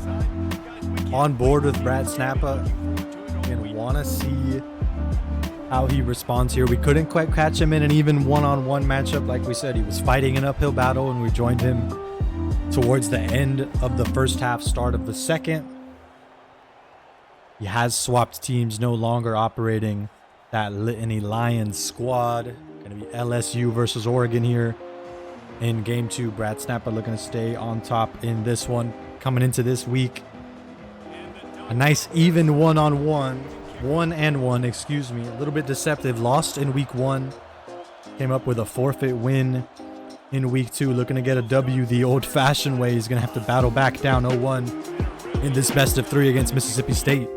on board with BradSnappa and want to see how he responds here. We couldn't quite catch him in an even one-on-one matchup. Like we said, he was fighting an uphill battle, and we joined him towards the end of the first half, start of the second. He has swapped teams, no longer operating that Litany Lions squad. Going to be LSU versus Oregon here in game 2. BradSnappa looking to stay on top in this one. Coming into this week, a nice even one-on-one. 1-1, excuse me. A little bit deceptive. Lost in week 1. Came up with a forfeit win in week 2. Looking to get a W the old-fashioned way. He's going to have to battle back down 0-1 in this best of 3 against Mississippi State.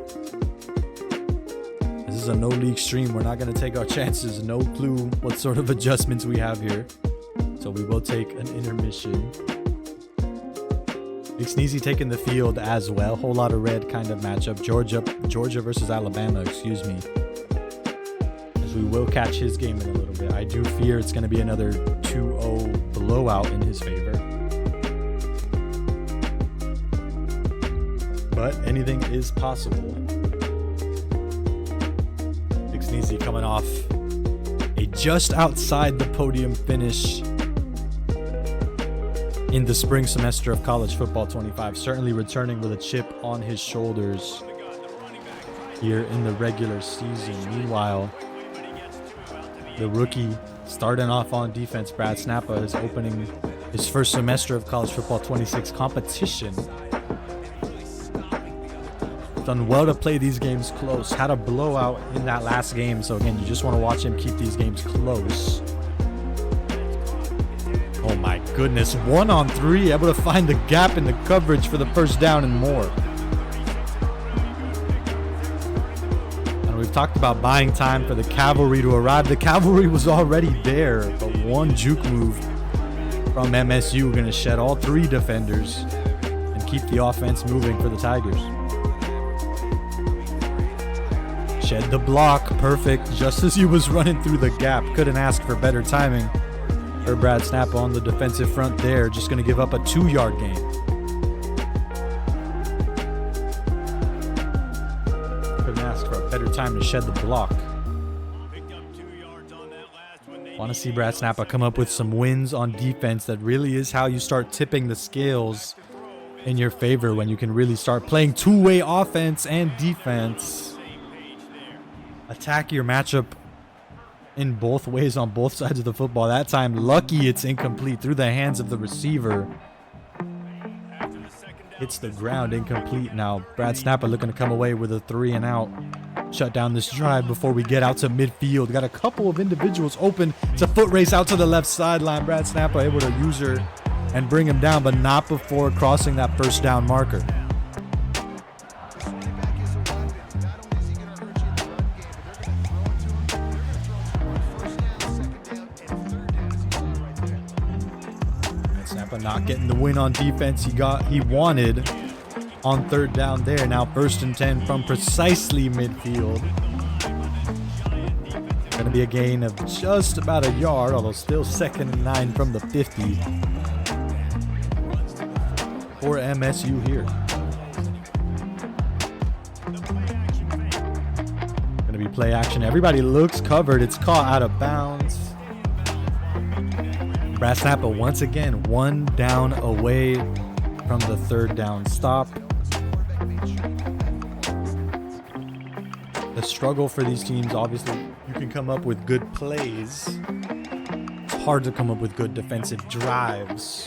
This is a no-league stream. We're not going to take our chances. No clue what sort of adjustments we have here. So we will take an intermission. BigSneezy taking the field as well. Whole lot of red kind of matchup. Georgia versus Alabama, excuse me. As we will catch his game in a little bit. I do fear it's going to be another 2-0 blowout in his favor. But anything is possible. BigSneezy coming off a just outside the podium finish in the spring semester of college football 25, certainly returning with a chip on his shoulders here in the regular season. Meanwhile, the rookie starting off on defense, BradSnappa, is opening his first semester of college football 26 competition. Done well to play these games close. Had a blowout in that last game, so again, you just want to watch him keep these games close. Oh my goodness, 1-on-3, able to find the gap in the coverage for the first down and more. And we've talked about buying time for the cavalry to arrive. The cavalry was already there, but one juke move from MSU going to shed all 3 defenders and keep the offense moving for the Tigers. Shed the block, perfect, just as he was running through the gap. Couldn't ask for better timing. Or BradSnappa on the defensive front there, just going to give up a 2-yard gain. Couldn't ask for a better time to shed the block. Want to see BradSnappa come up with some wins on defense. That really is how you start tipping the scales in your favor, when you can really start playing two-way offense and defense. Attack your matchup in both ways on both sides of the football. That time, lucky it's incomplete through the hands of the receiver. Hits the ground, incomplete. Now BradSnappa looking to come away with a 3-and-out. Shut down this drive before we get out to midfield. Got a couple of individuals open. It's a foot race out to the left sideline. BradSnappa able to use her and bring him down, but not before crossing that first down marker. Not getting the win on defense he wanted on 3rd down there. Now 1st and 10 from precisely midfield. Going to be a gain of just about a yard, although still 2nd and 9 from the 50 for MSU here. Going to be play action. Everybody looks covered. It's caught out of bounds. BradSnappa once again 1 down away from the 3rd down stop. The struggle for these teams, obviously, you can come up with good plays. It's hard to come up with good defensive drives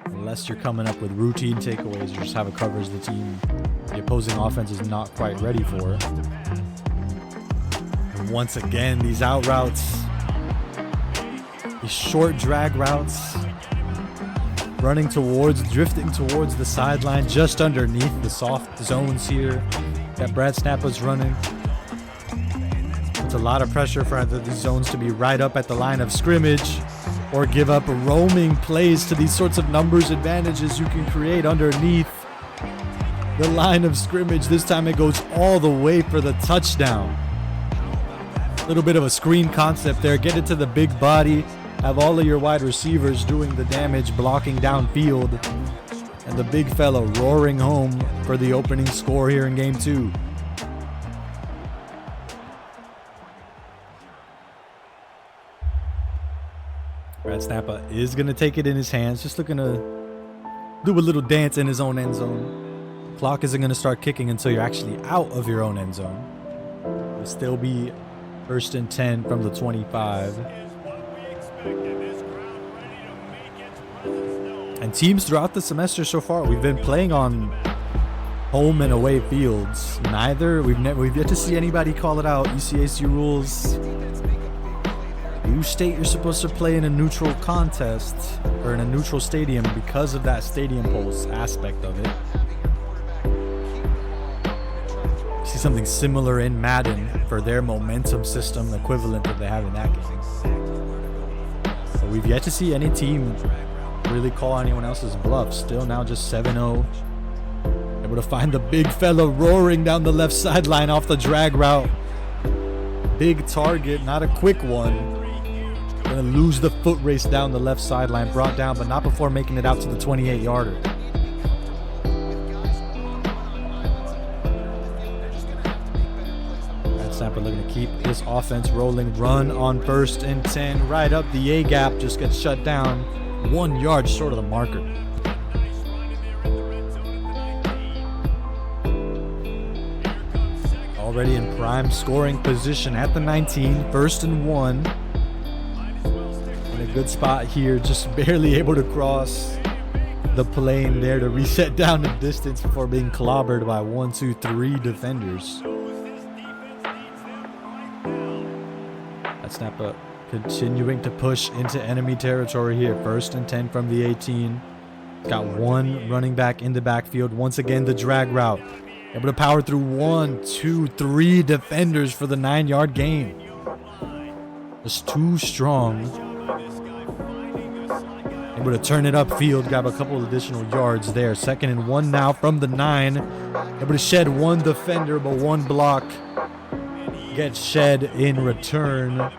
unless you're coming up with routine takeaways or just have a coverage the team, the opposing offense is not quite ready for. And once again, these out routes, these short drag routes, drifting towards the sideline, just underneath the soft zones here that BradSnappa's running. It's a lot of pressure for either these zones to be right up at the line of scrimmage or give up roaming plays to these sorts of numbers advantages you can create underneath the line of scrimmage. This time it goes all the way for the touchdown. A little bit of a screen concept there. Get it to the big body. have all of your wide receivers doing the damage, blocking downfield, and the big fella roaring home for the opening score here in game 2. BradSnappa is going to take it in his hands, just looking to do a little dance in his own end zone. Clock isn't going to start kicking until you're actually out of your own end zone. It'll still be 1st and 10 from the 25. And teams throughout the semester so far, we've been playing on home and away fields. We've yet to see anybody call it out. ECAC rules do state you're supposed to play in a neutral contest or in a neutral stadium because of that stadium pulse aspect of it. See something similar in Madden for their momentum system equivalent that they have in that game. But we've yet to see any team really call anyone else's bluff. Still now just 7-0. Able to find the big fella roaring down the left sideline off the drag route. Big target, not a quick one. Gonna lose the foot race down the left sideline. Brought down, but not before making it out to the 28-yarder. BradSnappa looking to keep this offense rolling. Run on 1st and 10. Right up the A gap. Just gets shut down. 1 yard short of the marker. Already in prime scoring position at the 19. 1st and 1. In a good spot here. Just barely able to cross the plane there to reset down the distance before being clobbered by 1, 2, 3 defenders. BradSnappa continuing to push into enemy territory here. 1st and 10 from the 18. Got one running back in the backfield. Once again, the drag route. Able to power through 1, 2, 3 defenders for the 9-yard gain. Just too strong. Able to turn it upfield. Grab a couple additional yards there. 2nd and 1 now from the 9. Able to shed 1 defender, but 1 block gets shed in return.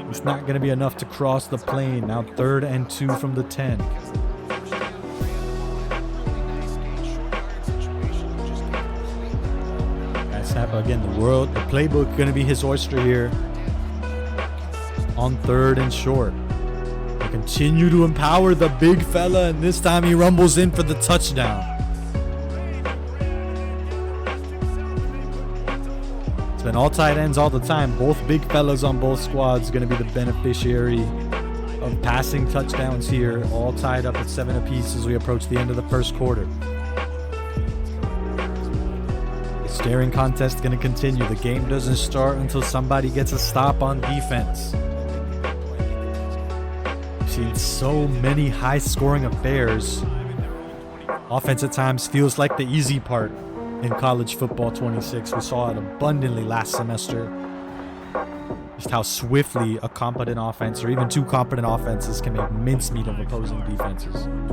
It's not going to be enough to cross the plane. Now 3rd and 2 from the 10. BradSnappa again, the playbook going to be his oyster here. On 3rd and short. They continue to empower the big fella, and this time he rumbles in for the touchdown. Been all tight ends all the time. Both big fellas on both squads going to be the beneficiary of passing touchdowns here. All tied up at 7 apiece as we approach the end of the 1st quarter. The staring contest going to continue. The game doesn't start until somebody gets a stop on defense. We've seen so many high-scoring affairs. Offense at times feels like the easy part. In college football 26, we saw it abundantly last semester. Just how swiftly a competent offense, or even 2 competent offenses, can make mincemeat of opposing defenses. And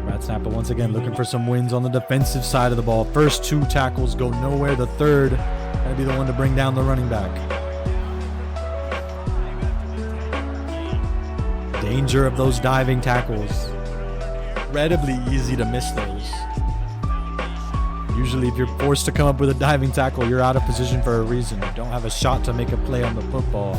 BradSnappa once again looking for some wins on the defensive side of the ball. First 2 tackles go nowhere. The 3rd going to be the one to bring down the running back. Danger of those diving tackles. Incredibly easy to miss those. Usually if you're forced to come up with a diving tackle, you're out of position for a reason. You don't have a shot to make a play on the football.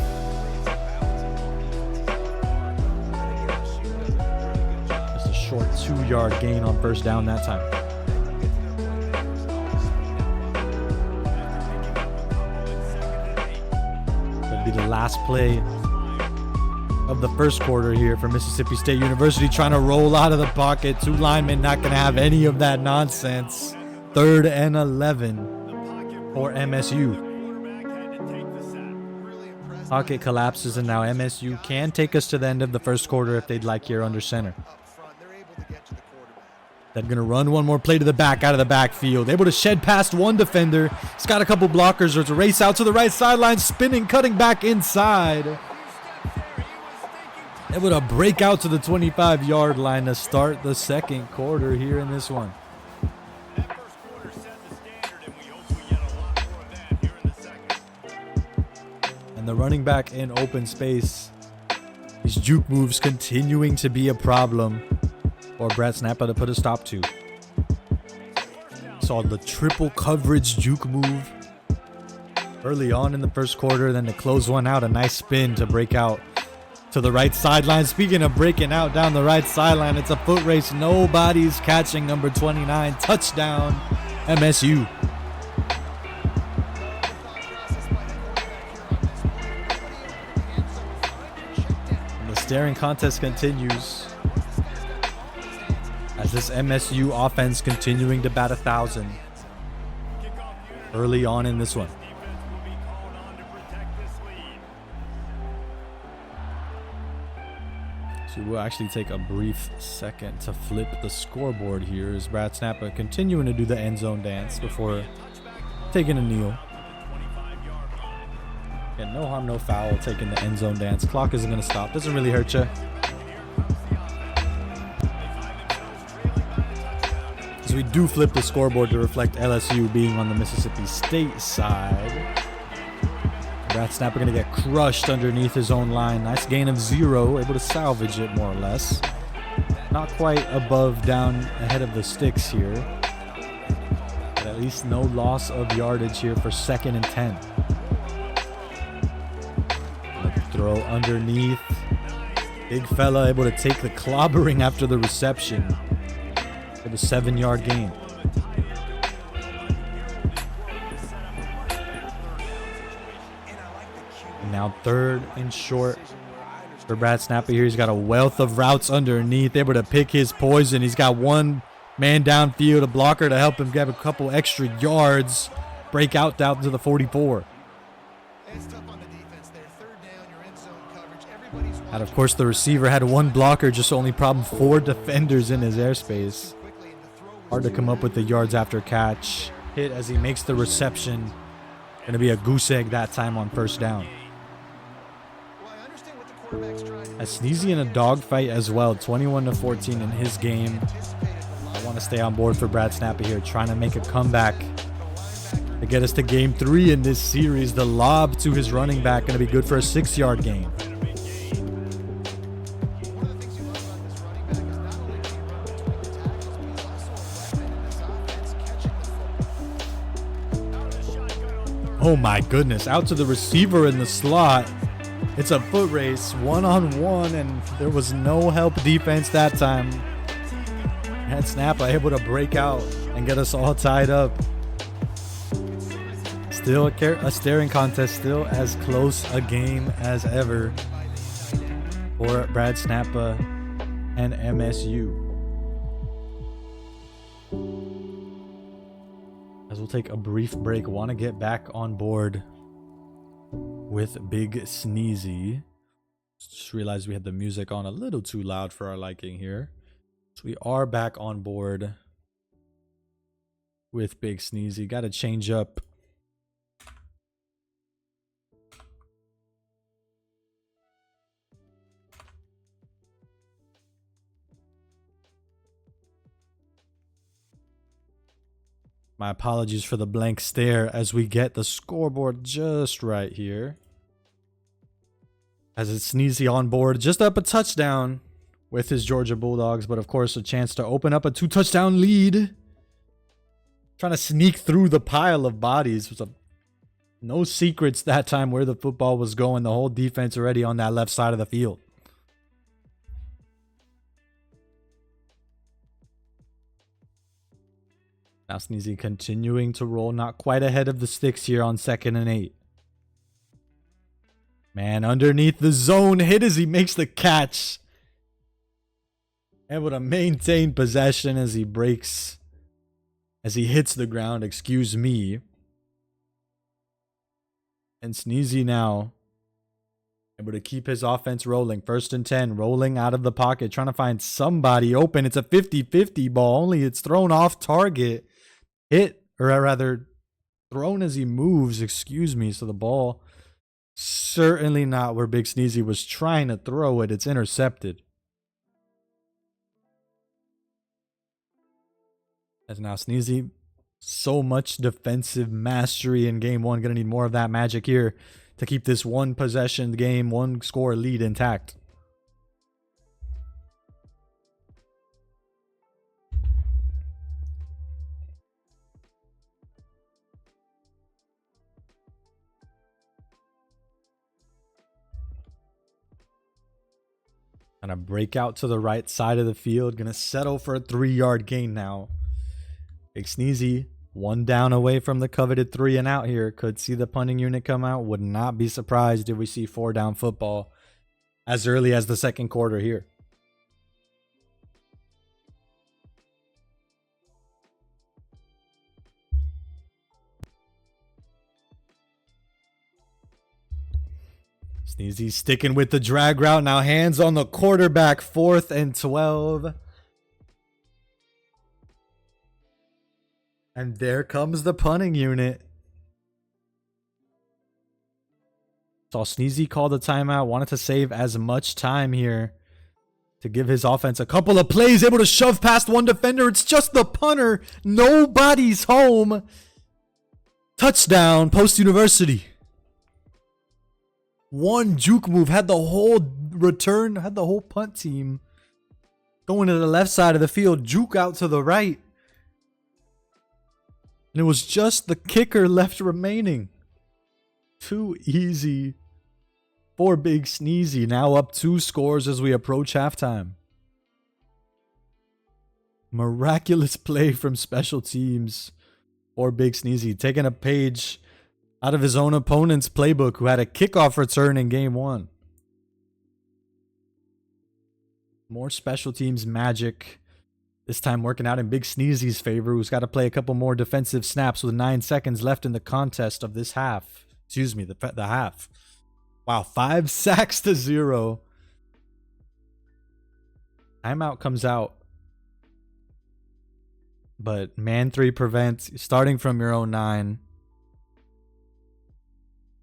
Just a short 2-yard gain on 1st down that time. That'd be the last play of the 1st quarter here for Mississippi State University, trying to roll out of the pocket. 2 linemen not going to have any of that nonsense. 3rd and 11 for MSU. Pocket collapses, and now MSU can take us to the end of the 1st quarter if they'd like here under center. They're going to run one more play to the back out of the backfield. Able to shed past 1 defender. He's got a couple blockers. There's a race out to the right sideline, spinning, cutting back inside. Able to break out to the 25-yard line to start the 2nd quarter here in this one. That 1st quarter set the standard, and we hope we And the running back in open space. These juke moves continuing to be a problem for BradSnappa to put a stop to. Saw the triple coverage juke move early on in the first quarter. Then to close one out, a nice spin to break out to the right sideline. Speaking of breaking out down the right sideline, it's a foot race. Nobody's catching number 29. Touchdown, MSU. And the staring contest continues as this MSU offense continuing to bat 1,000 early on in this one. So we'll actually take a brief second to flip the scoreboard here as BradSnappa continuing to do the end zone dance before taking a kneel. Yeah, no harm, no foul, taking the end zone dance. Clock isn't going to stop. Doesn't really hurt you. So we do flip the scoreboard to reflect LSU being on the Mississippi State side. BradSnappa going to get crushed underneath his own line. Nice gain of 0. Able to salvage it more or less. Not quite above down ahead of the sticks here. But at least no loss of yardage here for 2nd and 10. Throw underneath. Big fella able to take the clobbering after the reception. For the 7-yard gain. And now 3rd and short for BradSnappa here. He's got a wealth of routes underneath. Able to pick his poison. He's got one man downfield, a blocker to help him get a couple extra yards. Break out down to the 44. And of course, the receiver had one blocker, just only problem 4 defenders in his airspace. Hard to come up with the yards after catch. Hit as he makes the reception. Going to be a goose egg that time on 1st down. As Sneezy in a dogfight as well, 21-14 in his game. I want to stay on board for BradSnappa here, trying to make a comeback to get us to game 3 in this series. The lob to his running back going to be good for a 6-yard gain. Oh my goodness, out to the receiver in the slot. It's a foot race, 1-on-1, and there was no help defense that time. BradSnappa able to break out and get us all tied up. Still a staring contest, still as close a game as ever for BradSnappa and MSU. As we'll take a brief break, want to get back on board with BigSneezy. Just realized we had the music on a little too loud for our liking here. So we are back on board with BigSneezy. Got to change up my apologies for the blank stare as we get the scoreboard just right here. As it's Sneezy on board, just up a touchdown with his Georgia Bulldogs, but of course a chance to open up a 2-touchdown lead. Trying to sneak through the pile of bodies. It was no secrets that time where the football was going. The whole defense already on that left side of the field. Now Sneezy continuing to roll, not quite ahead of the sticks here on 2nd and 8. Man, underneath the zone hit as he makes the catch. Able to maintain possession as he breaks, as he hits the ground, excuse me. And Sneezy now able to keep his offense rolling. 1st and 10, rolling out of the pocket, trying to find somebody open. It's a 50-50 ball, only it's thrown off target. Hit, or rather thrown as he moves, excuse me. So the ball certainly not where BigSneezy was trying to throw it. It's intercepted. As now Sneezy, so much defensive mastery in game 1. Gonna need more of that magic here to keep this one possession game, one score lead intact. Gonna break out to the right side of the field. Gonna settle for a 3-yard gain now. BigSneezy, one down away from the coveted 3 and out here. Could see the punting unit come out. Would not be surprised if we see 4-down football as early as the second quarter here. Sneezy sticking with the drag route. Now hands on the quarterback. 4th and 12. And there comes the punting unit. Saw Sneezy call the timeout. Wanted to save as much time here to give his offense a couple of plays. Able to shove past one defender. It's just the punter. Nobody's home. Touchdown, Post University. One juke move had the whole return, had the whole punt team going to the left side of the field, juke out to the right. And it was just the kicker left remaining. Too easy for BigSneezy. Now up 2 scores as we approach halftime. Miraculous play from special teams for BigSneezy, taking a page out of his own opponent's playbook, who had a kickoff return in game 1. More special teams magic. This time working out in BigSneezy's favor, who's got to play a couple more defensive snaps with 9 seconds left in the contest of this half. Excuse me, the half. Wow, 5 sacks to 0. Timeout comes out. But man 3 prevent, starting from your own 9.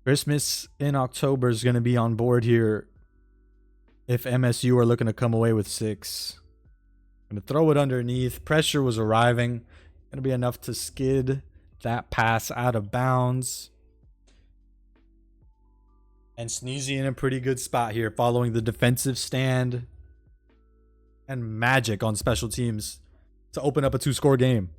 Christmas in October is going to be on board here if MSU are looking to come away with 6. Going to throw it underneath. Pressure was arriving. Going to be enough to skid that pass out of bounds. And Sneezy in a pretty good spot here following the defensive stand and magic on special teams to open up a 2-score game.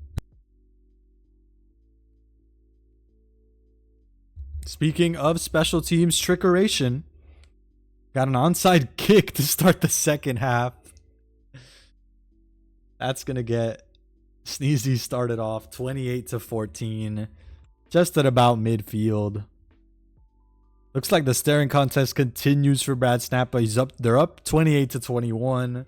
Speaking of special teams trickeration, got an onside kick to start the second half. That's going to get Sneezy started off 28-14, just at about midfield. Looks like the staring contest continues for BradSnappa. They're up 28-21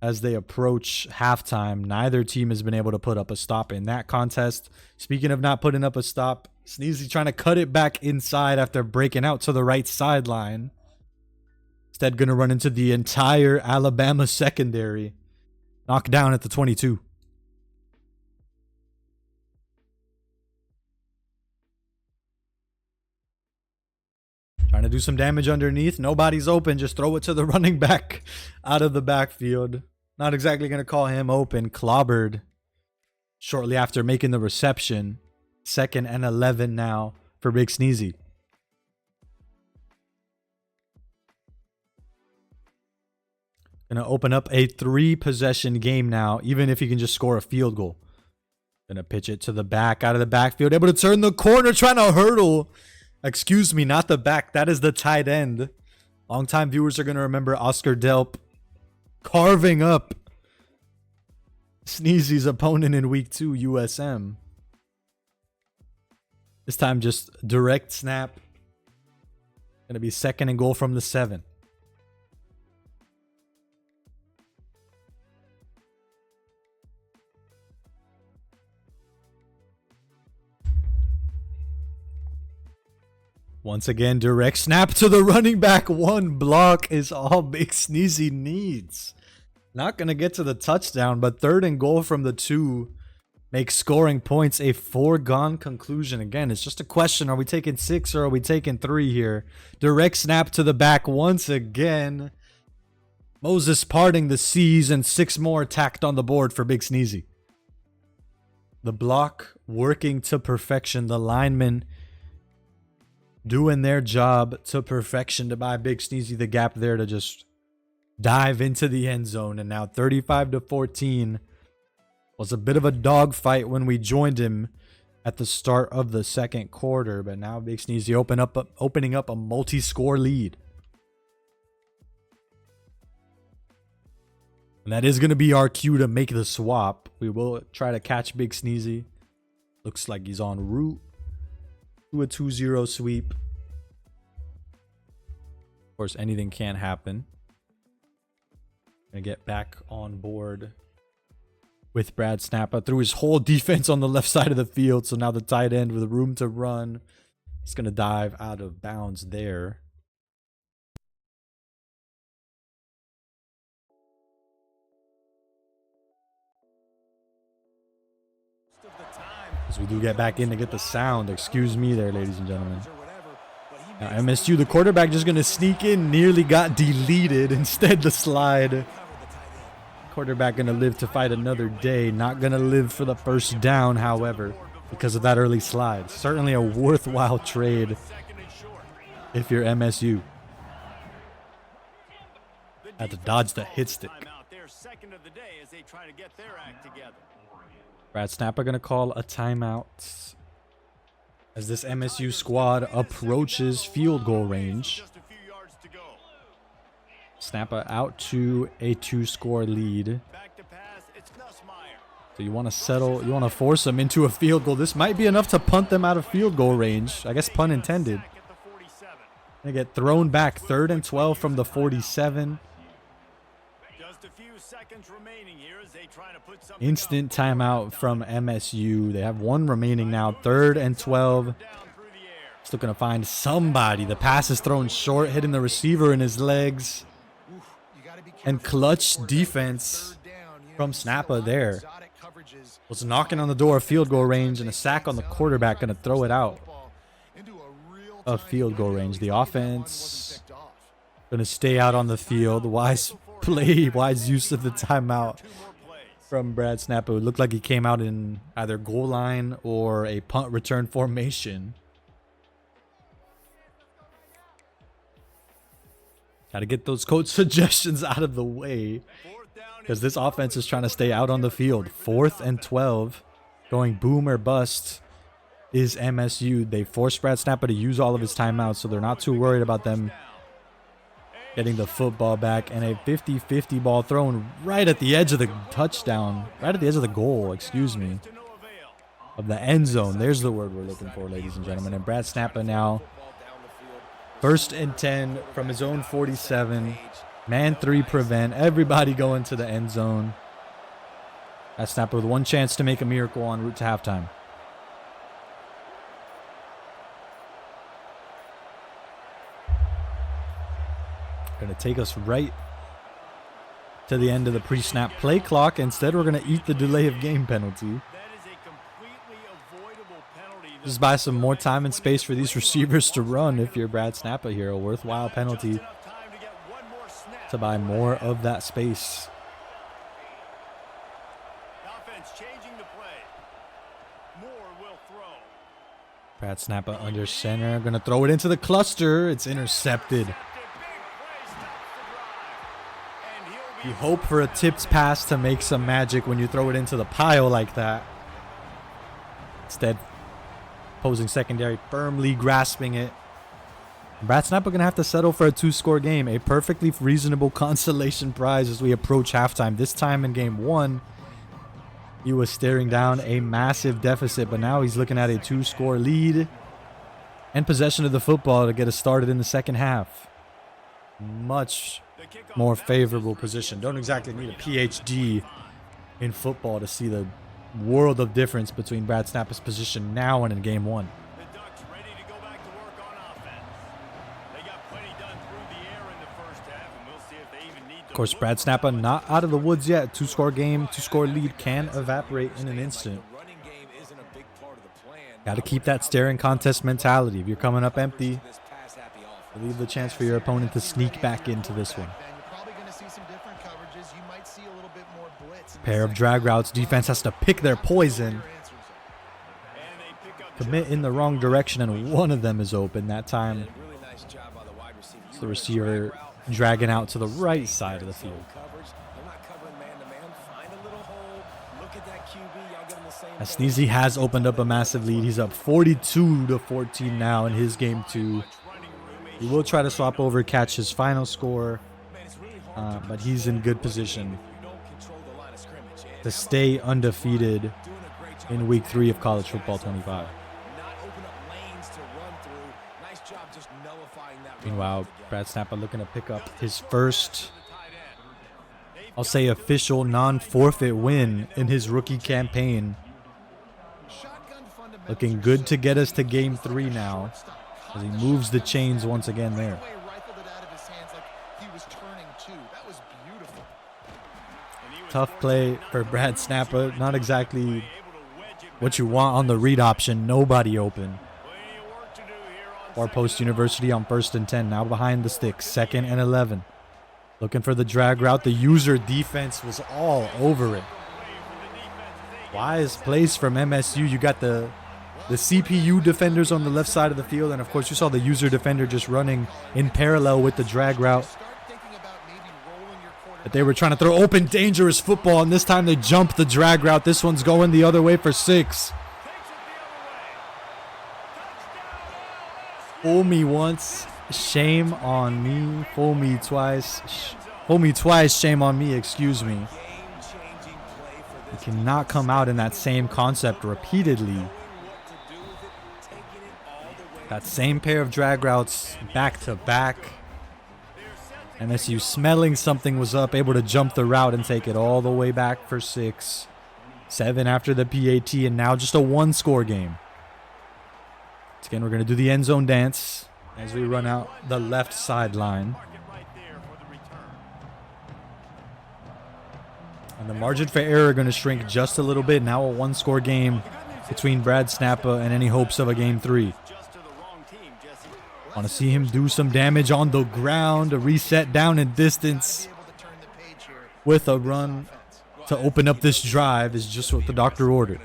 as they approach halftime. Neither team has been able to put up a stop in that contest. Speaking of not putting up a stop, Sneezy trying to cut it back inside after breaking out to the right sideline. Instead, going to run into the entire Alabama secondary. Knocked down at the 22. Trying to do some damage underneath. Nobody's open. Just throw it to the running back out of the backfield. Not exactly going to call him open. Clobbered shortly after making the reception. 2nd and 11 now for BigSneezy. Gonna open up a 3-possession game now, even if he can just score a field goal. Gonna pitch it to the back, out of the backfield, able to turn the corner, trying to hurdle. Excuse me, not the back. That is the tight end. Longtime viewers are gonna remember Oscar Delp carving up Sneezy's opponent in week 2, USM. This time just direct snap. Gonna be 2nd and goal from the 7. Once again, direct snap to the running back. 1 block is all BigSneezy needs. Not going to get to the touchdown, but 3rd and goal from the 2 makes scoring points a foregone conclusion. Again, it's just a question. Are we taking 6 or are we taking 3 here? Direct snap to the back once again. Moses parting the seas and 6 more tacked on the board for BigSneezy. The block working to perfection. The lineman doing their job to perfection to buy BigSneezy the gap there to just dive into the end zone. And now 35-14 was a bit of a dogfight when we joined him at the start of the second quarter, but now BigSneezy opening up a multi-score lead. And that is going to be our cue to make the swap. We will try to catch BigSneezy. Looks like he's en route to a 2-0 sweep. Of course, anything can happen. Gonna get back on board with BradSnappa through his whole defense on the left side of the field. So now the tight end with room to run. He's gonna dive out of bounds there. As we do get back in to get the sound. Excuse me there, ladies and gentlemen. Now MSU, the quarterback, just going to sneak in. Nearly got deleted. Instead, the slide. Quarterback going to live to fight another day. Not going to live for the first down, however, because of that early slide. Certainly a worthwhile trade if you're MSU. Had to dodge the hit stick. BradSnappa going to call a timeout as this MSU squad approaches field goal range. Snappa out to a 2-score lead. So you want to settle, you want to force them into a field goal. This might be enough to punt them out of field goal range. I guess pun intended. They get thrown back 3rd and 12 from the 47. Instant timeout from MSU. They have 1 remaining now. 3rd and 12. Still going to find somebody. The pass is thrown short, hitting the receiver in his legs. And clutch defense from Snappa there. Was knocking on the door of field goal range, and a sack on the quarterback. Going to throw it out of field goal range. The offense going to stay out on the field. Wise play, wise use of the timeout from BradSnappa. It looked like he came out in either goal line or a punt return formation. Got to get those coach suggestions out of the way because this offense is trying to stay out on the field. 4th and 12, going boom or bust is MSU. They forced BradSnappa to use all of his timeouts, so they're not too worried about them getting the football back. And a 50-50 ball thrown right at the edge of the touchdown, right at the edge of the goal, excuse me, of the end zone. There's the word we're looking for, ladies and gentlemen. And BradSnappa now 1st and 10 from his own 47. Man 3 prevent. Everybody going to the end zone. BradSnappa with 1 chance to make a miracle en route to halftime. Going to take us right to the end of the pre-snap play clock. Instead, we're going to eat the delay of game penalty. Just buy some more time and space for these receivers to run if you're BradSnappa here. A worthwhile penalty to buy more of that space. BradSnappa under center. Going to throw it into the cluster. It's intercepted. You hope for a tipped pass to make some magic when you throw it into the pile like that. Instead, opposing secondary firmly grasping it. BradSnappa going to have to settle for a 2-score game. A perfectly reasonable consolation prize as we approach halftime. This time in game 1, he was staring down a massive deficit, but now he's looking at a 2-score lead and possession of the football to get us started in the second half. Much more favorable position. Don't exactly need a PhD in football to see the world of difference between BradSnappa's position now and in game 1. Of course, BradSnappa not out of the woods yet. 2-score game, 2-score lead can evaporate in an instant. Got to keep that staring contest mentality. If you're coming up empty, leave the chance for your opponent to sneak back into this one. Pair of drag routes. Defense has to pick their poison. commit in the wrong direction, and one of them is open that time. Really nice job by the wide receiver. It's the receiver dragging out to the right side of the field. They're not covering man-to-man. Find a little hole. Look at that QB. Y'all get him the same As thing. Sneezy has opened up a massive lead. He's up 42-14 now in his game 2. He will try to swap over, catch his final score, but he's in good position to stay undefeated in week 3 of college football 25. Meanwhile, BradSnappa looking to pick up his first, I'll say, official non-forfeit win in his rookie campaign. Looking good to get us to game 3 now, as he moves the chains once again there. Tough play for BradSnappa. Not exactly what you want on the read option. Nobody open. Or Post University on 1st and 10. Now behind the sticks. 2nd and 11. Looking for the drag route. The user defense was all over it. Wise plays from MSU. You got the CPU defenders on the left side of the field. And, of course, you saw the user defender just running in parallel with the drag route that they were trying to throw. Open, dangerous football, and this time they jump the drag route. This one's going the other way for 6. Fool me once, shame on me. Fool me twice. Fool me twice, shame on me, excuse me. You cannot come out in that same concept repeatedly. That same pair of drag routes back to back. MSU smelling something was up, able to jump the route and take it all the way back for 6. 7 after the PAT, and now just a 1-score game. Again, we're going to do the end zone dance as we run out the left sideline. And the margin for error going to shrink just a little bit. Now a 1-score game between BradSnappa and any hopes of a game 3. Want to see him do some damage on the ground, a reset down in distance with a run to open up this drive is just what the doctor ordered.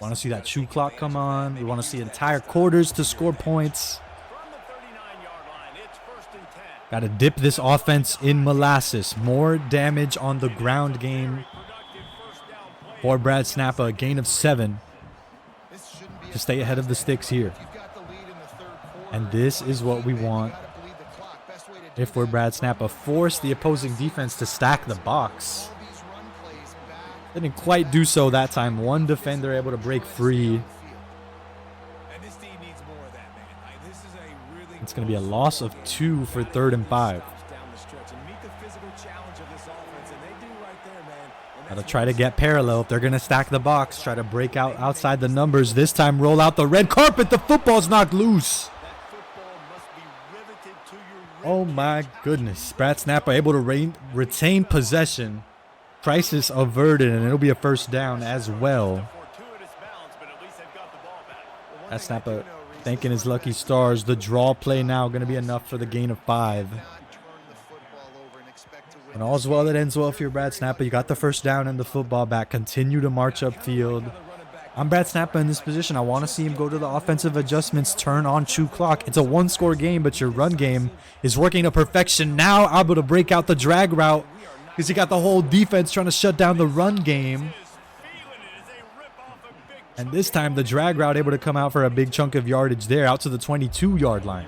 Want to see that shoe clock come on. We want to see entire quarters to score points. Got to dip this offense in molasses. More damage on the ground game for BradSnappa. A gain of 7 to stay ahead of the sticks here. And this is what we want if we're BradSnappa. Force the opposing defense to stack the box. Didn't quite do so that time. One defender able to break free. It's going to be a loss of 2 for 3rd and 5. Got to try to get parallel. If they're going to stack the box, try to break out outside the numbers. This time roll out the red carpet. The football's knocked loose. Oh my goodness. BradSnappa able to retain possession. Crisis averted, and it'll be a 1st down as well. BradSnappa thanking his lucky stars. The draw play now going to be enough for the gain of 5. And all's well that ends well for your BradSnappa. You got the 1st down and the football back. Continue to march upfield. I'm BradSnappa in this position. I want to see him go to the offensive adjustments, turn on shoe clock. It's a 1-score game, but your run game is working to perfection. Now able to break out the drag route because you got the whole defense trying to shut down the run game. And this time the drag route able to come out for a big chunk of yardage there, out to the 22-yard line.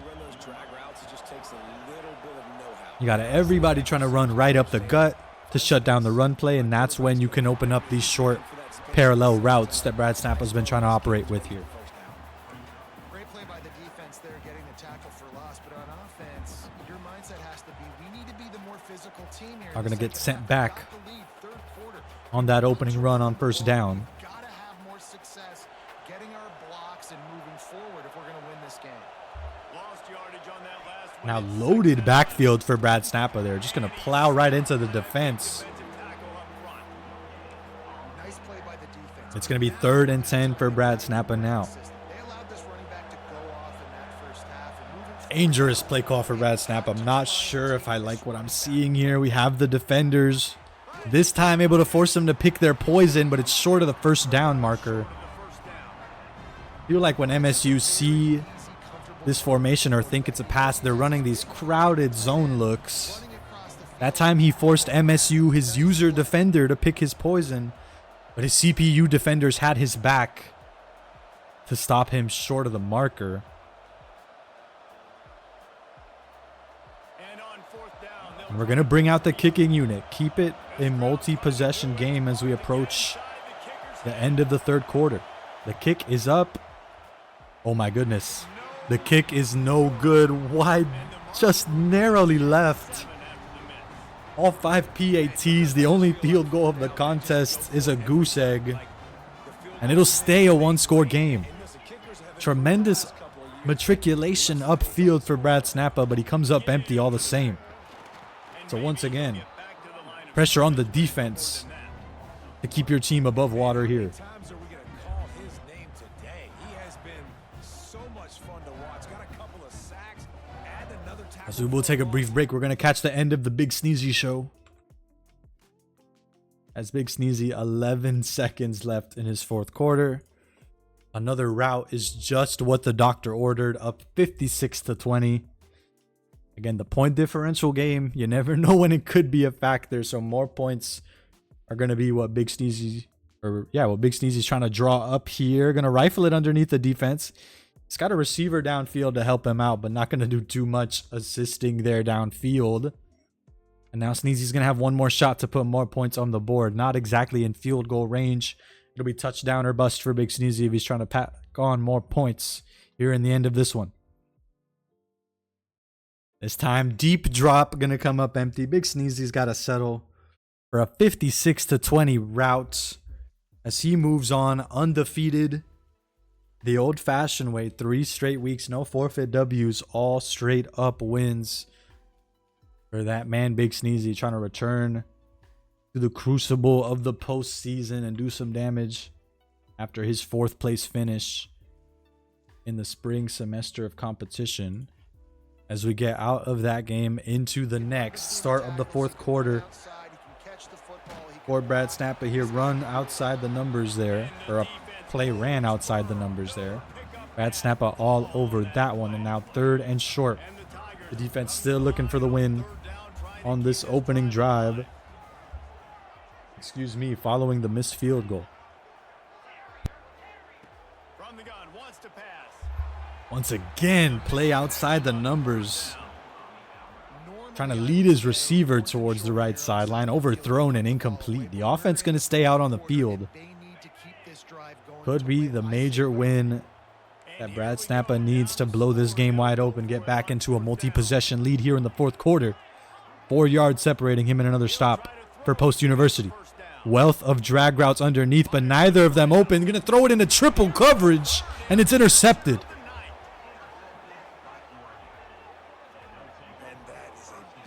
You got everybody trying to run right up the gut to shut down the run play, and that's when you can open up these short parallel routes that BradSnappa's been trying to operate with here. Great play by the defense there, getting the tackle for loss, but on offense, your mindset has to be, we need to be the more physical team here. Are going to get sent back on that opening run on 1st down. Got to have more success getting our blocks and moving forward if we're going to win this game. Lost yardage on that last one. Now loaded backfield for BradSnappa there. Just going to plow right into the defense. It's going to be 3rd and 10 for BradSnappa now. Dangerous play call for BradSnappa. I'm not sure if I like what I'm seeing here. We have the defenders. This time able to force them to pick their poison, but it's short of the 1st down marker. I feel like when MSU see this formation or think it's a pass, they're running these crowded zone looks. That time he forced MSU, his user defender, to pick his poison, but his CPU defenders had his back to stop him short of the marker. And we're going to bring out the kicking unit. Keep it a multi-possession game as we approach the end of the third quarter. The kick is up. Oh my goodness. The kick is no good. Wide, just narrowly left. All 5 PATs. The only field goal of the contest is a goose egg. And it'll stay a one-score game. Tremendous matriculation upfield for BradSnappa, but he comes up empty all the same. So once again, pressure on the defense to keep your team above water here. As we will take a brief break, we're going to catch the end of the BigSneezy show. As BigSneezy, 11 seconds left in his fourth quarter. Another route is just what the doctor ordered, up 56-20. Again, the point differential game, you never know when it could be a factor. So more points are going to be what BigSneezy, what BigSneezy's trying to draw up here. Going to rifle it underneath the defense. He's got a receiver downfield to help him out, but not going to do too much assisting there downfield. And now Sneezy's going to have one more shot to put more points on the board. Not exactly in field goal range. It'll be touchdown or bust for BigSneezy if he's trying to pack on more points here in the end of this one. This time, deep drop going to come up empty. BigSneezy's got to settle for a 56-20 route as he moves on undefeated. The old-fashioned way, 3 straight weeks, no forfeit W's, all straight up wins for that man BigSneezy, trying to return to the crucible of the postseason and do some damage after his 4th place finish in the spring semester of competition. As we get out of that game into the next start of the 4th quarter for BradSnappa here, run outside the numbers there, or a play ran outside the numbers there. BradSnappa all over that one, and now 3rd and short. The defense still looking for the win on this opening drive. Excuse me, following the missed field goal. Once again, play outside the numbers. Trying to lead his receiver towards the right sideline. Overthrown and incomplete. The offense going to stay out on the field. Could be the major win that BradSnappa needs to blow this game wide open. Get back into a multi-possession lead here in the 4th quarter. 4 yards separating him and another stop for Post University. Wealth of drag routes underneath, but neither of them open. Going to throw it into triple coverage, and it's intercepted.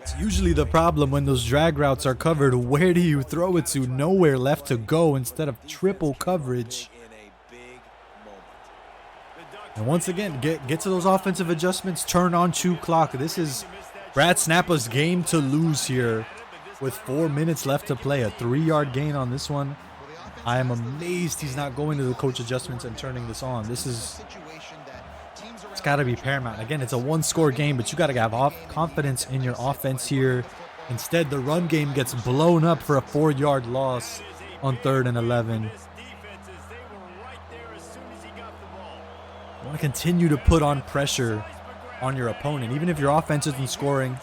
It's usually the problem when those drag routes are covered. Where do you throw it to? Nowhere left to go instead of triple coverage. And once again, get to those offensive adjustments. Turn on 2 clock. This is BradSnappa's game to lose here with 4 minutes left to play. A 3-yard gain on this one. I am amazed he's not going to the coach adjustments and turning this on. It's got to be paramount. Again, it's a 1-score game, but you got to have confidence in your offense here. Instead, the run game gets blown up for a 4-yard loss on 3rd and 11. You want to continue to put on pressure on your opponent. Even if your offense isn't scoring,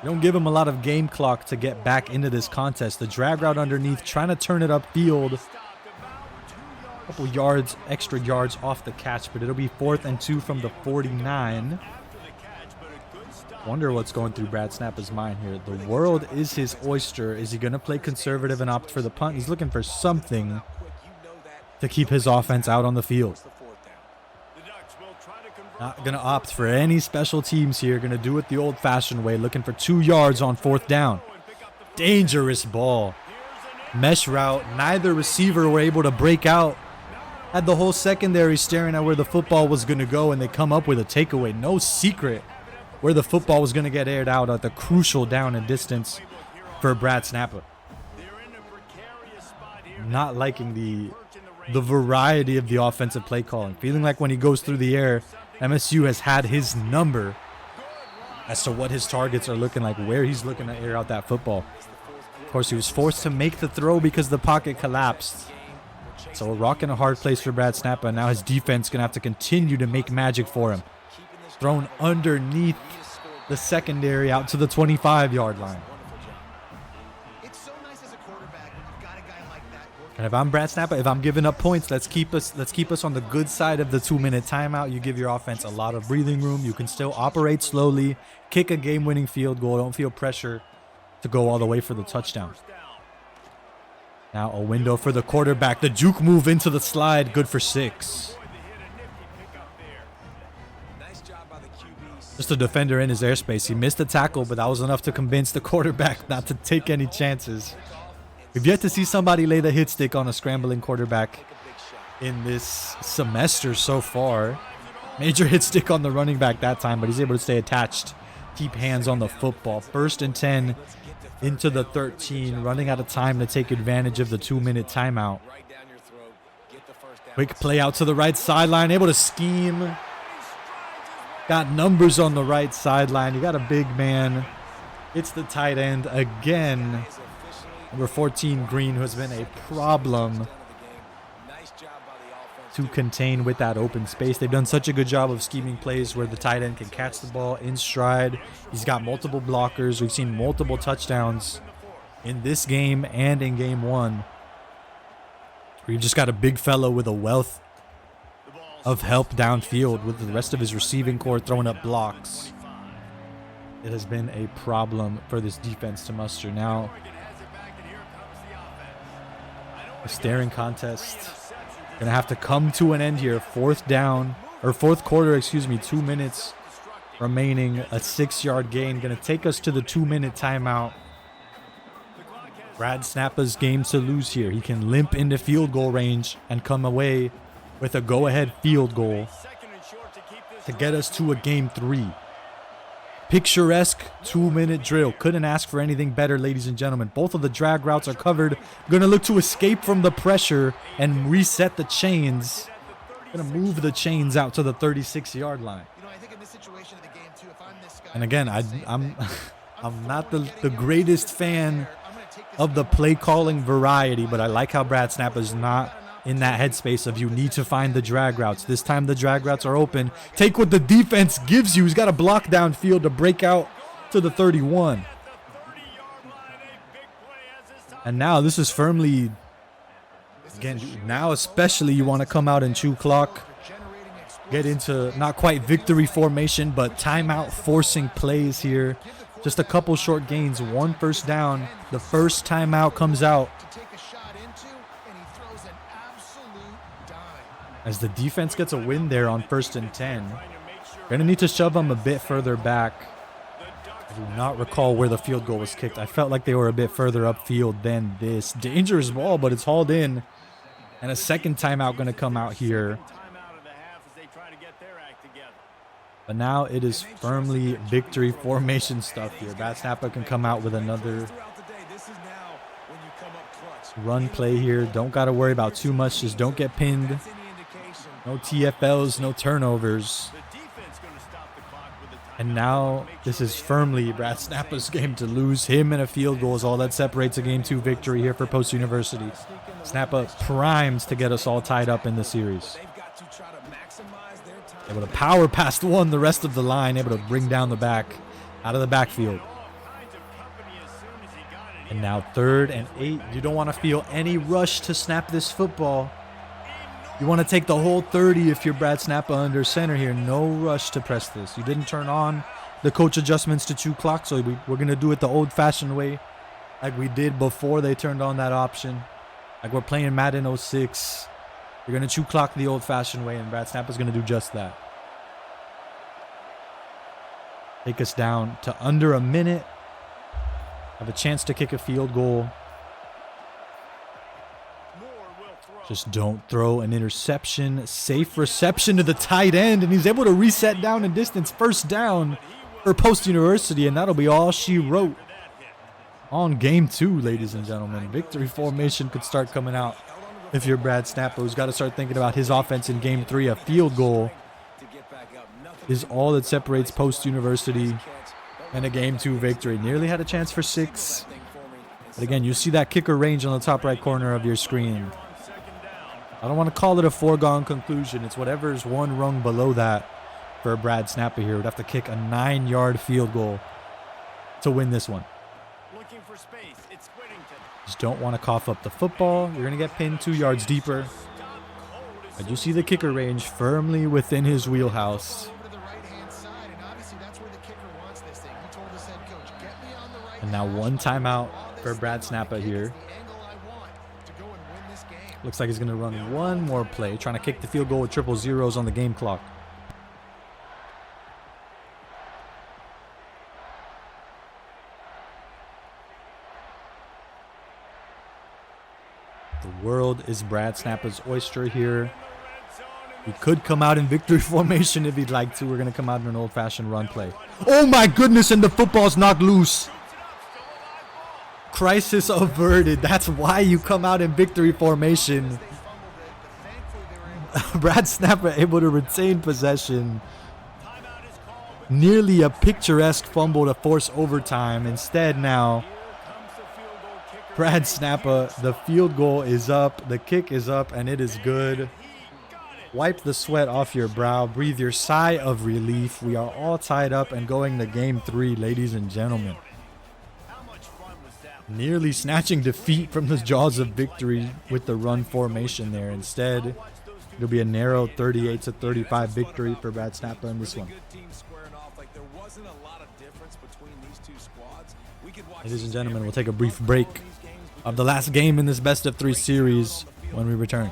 you don't give them a lot of game clock to get back into this contest. The drag route underneath, trying to turn it upfield. A couple yards, extra yards off the catch, but it'll be 4th and 2 from the 49. Wonder what's going through BradSnappa's mind here. The world is his oyster. Is he going to play conservative and opt for the punt? He's looking for something to keep his offense out on the field. Not going to opt for any special teams here. Going to do it the old-fashioned way. Looking for 2 yards on 4th down. Dangerous ball. Mesh route. Neither receiver were able to break out. Had the whole secondary staring at where the football was going to go, and they come up with a takeaway. No secret where the football was going to get aired out at the crucial down and distance for BradSnappa. Not liking the the variety of the offensive play calling. Feeling like when he goes through the air, MSU has had his number as to what his targets are looking like, where he's looking to air out that football. Of course, he was forced to make the throw because the pocket collapsed. So a rock and a hard place for BradSnappa. Now his defense going to have to continue to make magic for him. Thrown underneath the secondary out to the 25-yard line. And if I'm BradSnappa, if I'm giving up points, let's keep us on the good side of the 2-minute timeout. You give your offense a lot of breathing room. You can still operate slowly, kick a game-winning field goal. Don't feel pressure to go all the way for the touchdown. Now a window for the quarterback. The juke move into the slide. Good for 6. Just a defender in his airspace. He missed the tackle, but that was enough to convince the quarterback not to take any chances. We've yet to see somebody lay the hit stick on a scrambling quarterback in this semester so far. Major hit stick on the running back that time, but he's able to stay attached. Keep hands on the football. 1st and 10 into the 13. Running out of time to take advantage of the 2-minute timeout. Quick play out to the right sideline. Able to scheme. Got numbers on the right sideline. You got a big man. It's the tight end again. Number 14, Green, who has been a problem to contain with that open space. They've done such a good job of scheming plays where the tight end can catch the ball in stride. He's got multiple blockers. We've seen multiple touchdowns in this game and in game 1. We've just got a big fellow with a wealth of help downfield with the rest of his receiving core throwing up blocks. It has been a problem for this defense to muster. Now, a staring contest gonna have to come to an end here. 4th quarter, 2 minutes remaining, a 6-yard gain. Gonna take us to the 2-minute timeout. BradSnappa's game to lose here. He can limp into field goal range and come away with a go-ahead field goal to get us to a game 3. Picturesque 2-minute drill. Couldn't ask for anything better, ladies and gentlemen. Both of the drag routes are covered. Going to look to escape from the pressure and reset the chains. Going to move the chains out to the 36-yard line. And again, I'm not the greatest fan of the play calling variety, but I like how BradSnappa is not in that headspace of you need to find the drag routes. This time the drag routes are open. Take what the defense gives you. He's got a block downfield to break out to the 31. And now this is firmly, again, now especially you want to come out and chew clock. Get into not quite victory formation, but timeout forcing plays here. Just a couple short gains, 1 first down. The first timeout comes out as the defense gets a win there on 1st and 10. Going to need to shove them a bit further back. I do not recall where the field goal was kicked. I felt like they were a bit further upfield than this. Dangerous ball, but it's hauled in. And a second timeout going to come out here. But now it is firmly victory formation stuff here. BradSnappa can come out with another run play here. Don't got to worry about too much. Just don't get pinned. No TFLs, no turnovers. And now this is firmly BradSnappa's game to lose. Him and a field goal is all that separates a Game 2 victory here for Post University. Snappa primes to get us all tied up in the series. Able to power past one, the rest of the line, able to bring down the back out of the backfield. And now 3rd and 8. You don't want to feel any rush to snap this football. You want to take the whole 30 if you're BradSnappa under center here. No rush to press this. You didn't turn on the coach adjustments to chew clock, so we're going to do it the old-fashioned way like we did before they turned on that option. Like we're playing Madden 06. You're going to chew clock the old-fashioned way, and BradSnappa's going to do just that. Take us down to under a minute. Have a chance to kick a field goal. Just don't throw an interception. Safe reception to the tight end, and he's able to reset down in distance. First down for Post University, and that'll be all she wrote on Game 2, ladies and gentlemen. Victory formation could start coming out if you're Brad Snappa, who's got to start thinking about his offense in game 3. A field goal is all that separates Post University and a game 2 victory. Nearly had a chance for 6. But again, you see that kicker range on the top right corner of your screen. I don't want to call it a foregone conclusion. It's whatever's one rung below that for Brad Snappa here. Would have to kick a 9-yard field goal to win this one. Looking for space. It's Whittington. Just don't want to cough up the football. You're going to get pinned 2 yards deeper. But you see the kicker range firmly within his wheelhouse. Over to the right-hand side, and obviously that's where the kicker wants this thing. He told his head coach, "Get me on the right." And now one timeout for Brad Snappa here. The angle I want to go and win this game. Looks like he's going to run one more play, trying to kick the field goal with triple zeros on the game clock. The world is Brad Snappa's oyster here. He could come out in victory formation if he'd like to. We're going to come out in an old-fashioned run play. Oh my goodness, and the football's knocked loose. Crisis averted. That's why you come out in victory formation. Brad Snappa able to retain possession. Nearly a picturesque fumble to force overtime. Instead now, Brad Snappa, the field goal is up, the kick is up, and it is good. Wipe the sweat off your brow. Breathe your sigh of relief. We are all tied up and going to game 3, ladies and gentlemen. Nearly snatching defeat from the jaws of victory with the run formation there. Instead, it'll be a narrow 38-35 victory for Brad Snappa in this one. Ladies and gentlemen, we'll take a brief break of the last game in this best of 3 series when we return.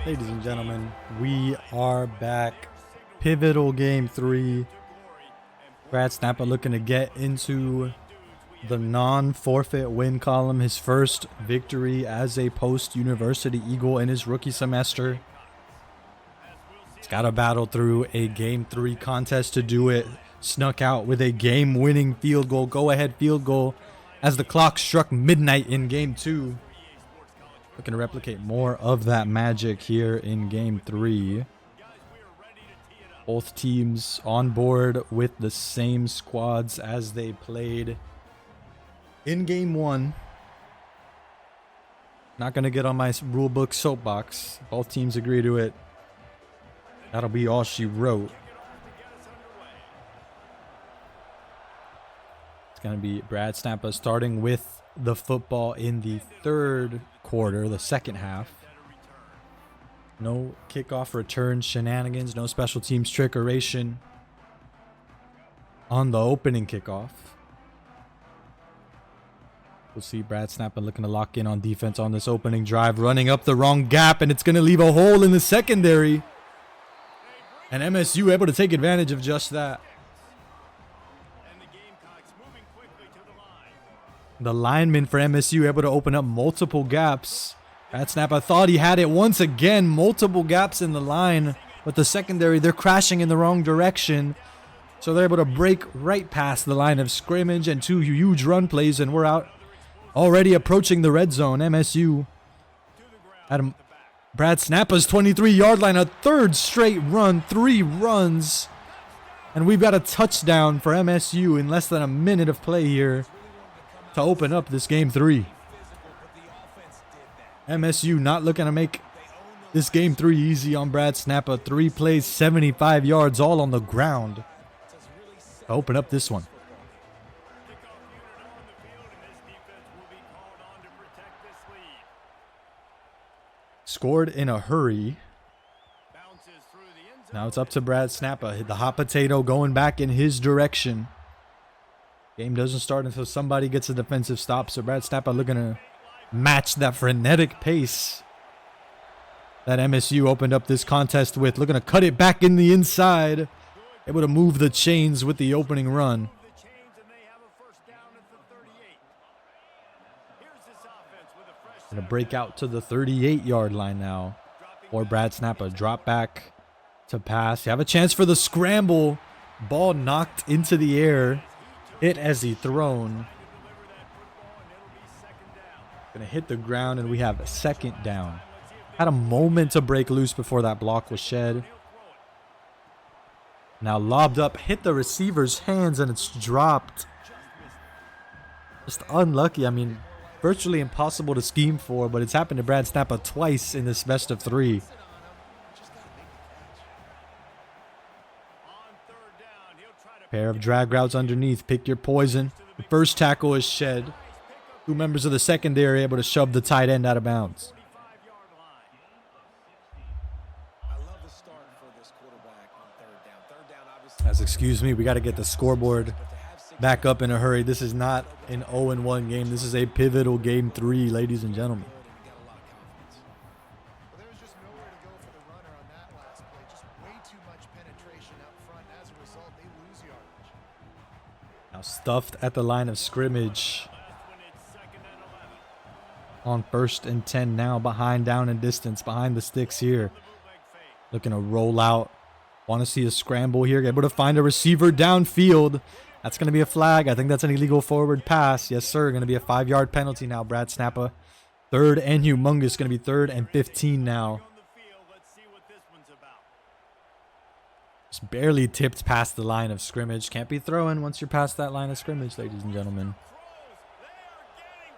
Ladies and gentlemen, we are back. Pivotal game 3. BradSnappa looking to get into the non-forfeit win column. His first victory as a post-university Eagle in his rookie semester. He's got to battle through a game 3 contest to do it. Snuck out with a game-winning field goal, go-ahead field goal as the clock struck midnight in game 2. Looking to replicate more of that magic here in game 3. Both teams on board with the same squads as they played in game 1. Not going to get on my rulebook soapbox. Both teams agree to it. That'll be all she wrote. It's going to be BradSnappa starting with the football in the third quarter, the second half. No kickoff return shenanigans, no special teams trickeration on the opening kickoff. We'll see BradSnappa looking to lock in on defense on this opening drive, running up the wrong gap, and it's going to leave a hole in the secondary. And MSU able to take advantage of just that. The lineman for MSU able to open up multiple gaps. BradSnappa thought he had it once again. Multiple gaps in the line. But the secondary, they're crashing in the wrong direction. So they're able to break right past the line of scrimmage and 2 huge run plays. And we're out already approaching the red zone. MSU at BradSnappa's 23-yard line. A third straight run. 3 runs. And we've got a touchdown for MSU in less than a minute of play here to open up this game 3. MSU not looking to make this game 3 easy on BradSnappa. 3 plays, 75 yards, all on the ground to open up this one. Scored in a hurry. Now it's up to BradSnappa. The hot potato going back in his direction. Game doesn't start until somebody gets a defensive stop. So BradSnappa looking to match that frenetic pace that MSU opened up this contest with. Looking to cut it back in the inside. Able to move the chains with the opening run. Going to break out to the 38-yard line now. Or BradSnappa drop back to pass. You have a chance for the scramble. Ball knocked into the air. Hit as he thrown. Gonna hit the ground, and we have a second down. Had a moment to break loose before that block was shed. Now lobbed up, hit the receiver's hands, and it's dropped. Just unlucky. I mean, virtually impossible to scheme for, but it's happened to BradSnappa twice in this best of 3. Pair of drag routes underneath. Pick your poison. The first tackle is shed. 2 members of the secondary able to shove the tight end out of bounds. As excuse me, we got to get the scoreboard back up in a hurry. This is not an 0-1 game. This is a pivotal game 3, ladies and gentlemen. Stuffed at the line of scrimmage on 1st and 10 now, behind down and distance, behind the sticks here. Looking to roll out. Want to see a scramble here. Able to find a receiver downfield. That's going to be a flag. I think that's an illegal forward pass. Yes, sir. Going to be a 5-yard penalty now, BradSnappa. 3rd and humongous. Going to be 3rd and 15 now. Just barely tipped past the line of scrimmage. Can't be throwing once you're past that line of scrimmage, ladies and gentlemen.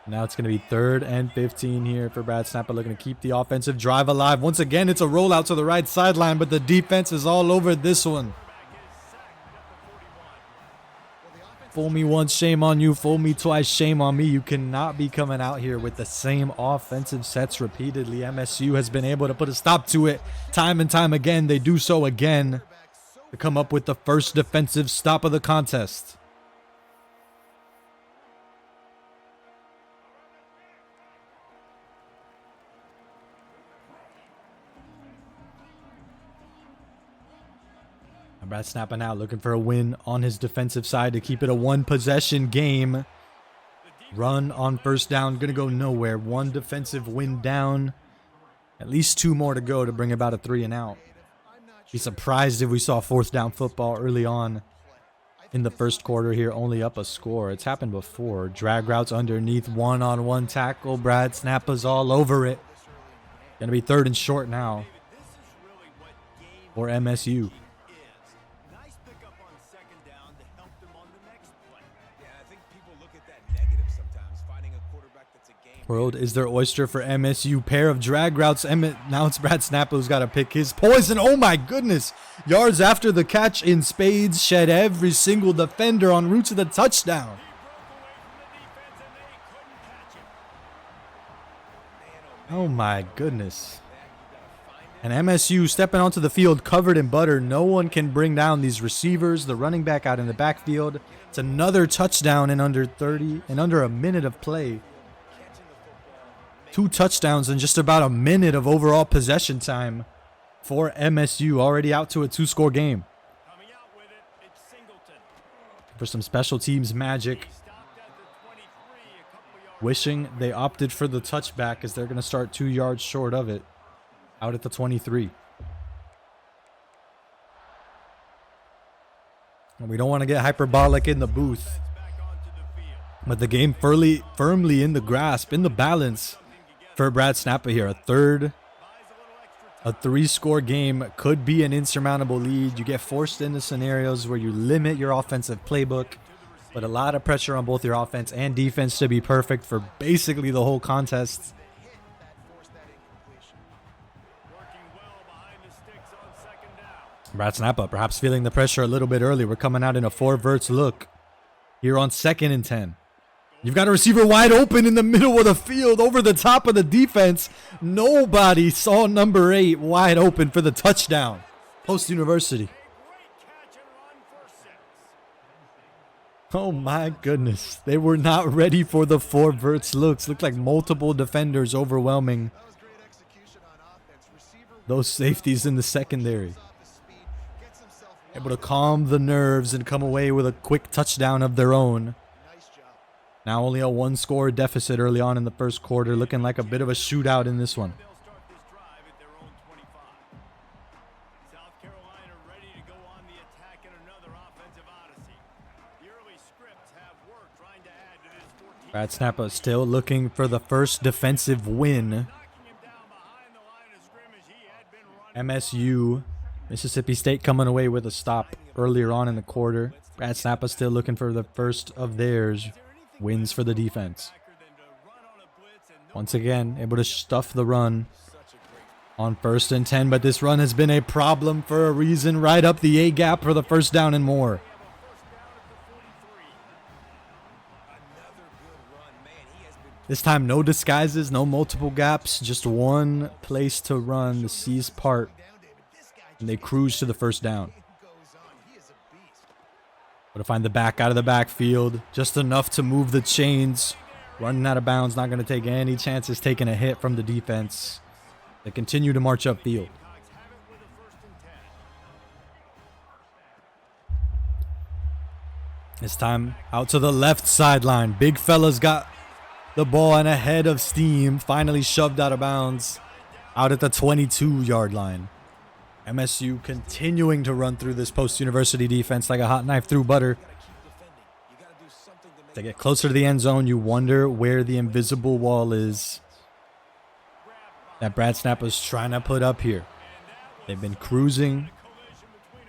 Now it's going to be 3rd and 15 here for BradSnappa, looking to keep the offensive drive alive. Once again, it's a rollout to the right sideline, but the defense is all over this one. Fool me once, shame on you. Fool me twice, shame on me. You cannot be coming out here with the same offensive sets repeatedly. MSU has been able to put a stop to it time and time again. They do so again to come up with the first defensive stop of the contest. BradSnappa now looking for a win on his defensive side to keep it a one-possession game. Run on first down, gonna go nowhere. One defensive win down. At least 2 more to go to bring about a 3 and out. Be surprised if we saw fourth down football early on in the first quarter here, only up a score. It's happened before. Drag routes underneath, one-on-one tackle. BradSnappa's all over it. Gonna be 3rd and short now for MSU. Nice pickup on second down to help them on the next play. Yeah, I think people look at that negative sometimes, finding a quarterback that's a game. World is their oyster for MSU. Pair of drag routes. Now it's BradSnappa who's got to pick his poison. Oh my goodness. Yards after the catch in spades. Shed every single defender en route to the touchdown. Oh my goodness. And MSU stepping onto the field covered in butter. No one can bring down these receivers. The running back out in the backfield. It's another touchdown in under a minute of play. 2 touchdowns in just about a minute of overall possession time for MSU. Already out to a 2-score game. Coming out with it, it's Singleton. For some special teams magic. Stopped at the 23, a couple yards. Wishing they opted for the touchback as they're going to start 2 yards short of it. Out at the 23. And we don't want to get hyperbolic in the booth. Back onto the field. But the game firmly in the grasp, in the balance for BradSnappa here. A 3-score game could be an insurmountable lead. You get forced into scenarios where you limit your offensive playbook. But a lot of pressure on both your offense and defense to be perfect for basically the whole contest. BradSnappa perhaps feeling the pressure a little bit early. We're coming out in a 4-verts look here on 2nd and 10. You've got a receiver wide open in the middle of the field over the top of the defense. Nobody saw number 8 wide open for the touchdown. Post University. Oh my goodness. They were not ready for the 4-verts looks. Looked like multiple defenders overwhelming those safeties in the secondary. Able to calm the nerves and come away with a quick touchdown of their own. Now only a 1-score deficit early on in the first quarter. Looking like a bit of a shootout in this one. They'll start this drive at their own 25. South Carolina ready to go on the attack in another offensive odyssey. The early scripts have worked trying to add to this 14. BradSnappa still looking for the first defensive win. Knocking him down behind the line of scrimmage. He had been running. MSU, Mississippi State coming away with a stop earlier on in the quarter. BradSnappa still looking for the first of theirs. Wins for the defense. Once again, able to stuff the run on 1st and 10, but this run has been a problem for a reason. Right up the A-gap for the first down and more. This time, no disguises, no multiple gaps, just one place to run. The C's part, and they cruise to the first down. But to find the back out of the backfield, just enough to move the chains. Running out of bounds, not going to take any chances taking a hit from the defense. They continue to march upfield. This time out to the left sideline. Big fella's got the ball and ahead of steam. Finally shoved out of bounds out at the 22-yard line. MSU continuing to run through this post-university defense like a hot knife through butter. They get closer to the end zone. You wonder where the invisible wall is that BradSnappa's trying to put up here. They've been cruising.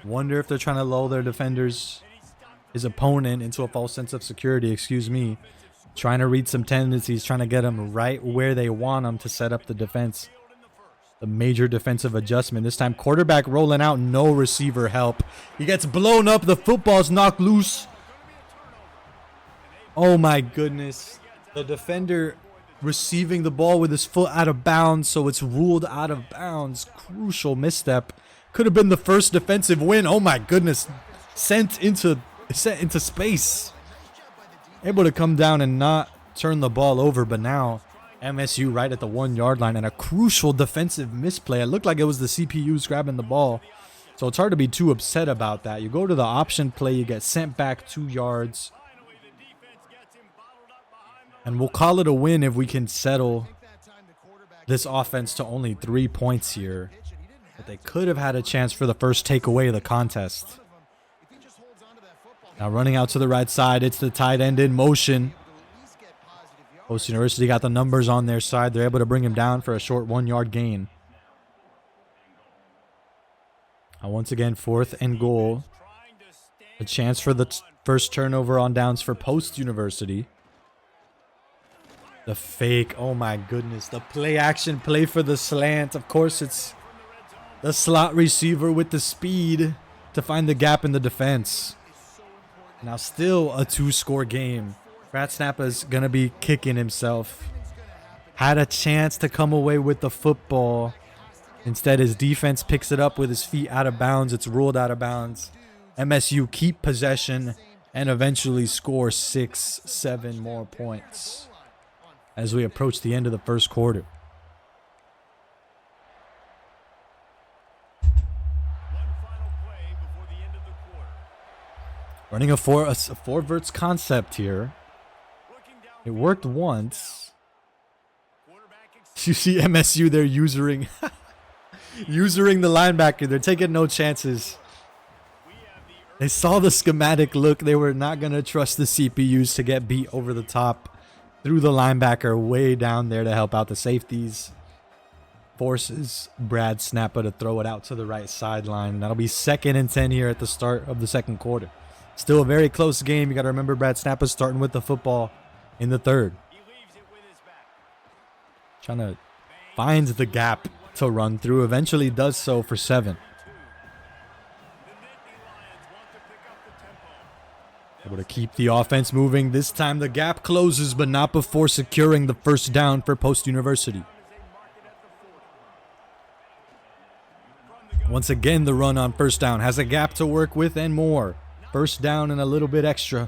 Wonder if they're trying to lull their defenders, his opponent, into a false sense of security, excuse me. Trying to read some tendencies, trying to get them right where they want them to set up the defense. The major defensive adjustment. This time, quarterback rolling out, no receiver help. He gets blown up. The football's knocked loose. Oh my goodness. The defender receiving the ball with his foot out of bounds, so it's ruled out of bounds. Crucial misstep. Could have been the first defensive win. Oh my goodness. Sent into space. Able to come down and not turn the ball over, but now MSU right at the 1-yard line and a crucial defensive misplay. It looked like it was the CPUs grabbing the ball So it's hard to be too upset about that. You go to the option play, you get sent back 2 yards. And we'll call it a win if we can settle this offense to only 3 points here. But they could have had a chance for the first takeaway of the contest. Now running out to the right side, it's the tight end in motion. Post University got the numbers on their side. They're able to bring him down for a short 1-yard gain. Now once again, 4th and goal. A chance for the first turnover on downs for Post University. The fake, oh my goodness. The play action play for the slant. Of course, it's the slot receiver with the speed to find the gap in the defense. Now still a 2-score game. BradSnappa's going to be kicking himself. Had a chance to come away with the football. Instead, his defense picks it up with his feet out of bounds. It's ruled out of bounds. MSU keep possession and eventually score 6-7 more points as we approach the end of the first quarter. Running a four verts concept here. It worked once. You see MSU, they're using the linebacker. They're taking no chances. They saw the schematic look. They were not going to trust the CPUs to get beat over the top. Threw the linebacker way down there to help out the safeties. Forces BradSnappa to throw it out to the right sideline. That'll be 2nd and 10 here at the start of the second quarter. Still a very close game. You got to remember BradSnappa's starting with the football in the 3rd. Trying to find the gap to run through. Eventually does so for 7. Able to keep the offense moving. This time the gap closes, but not before securing the first down for Post University. Once again, the run on first down has a gap to work with and more. First down and a little bit extra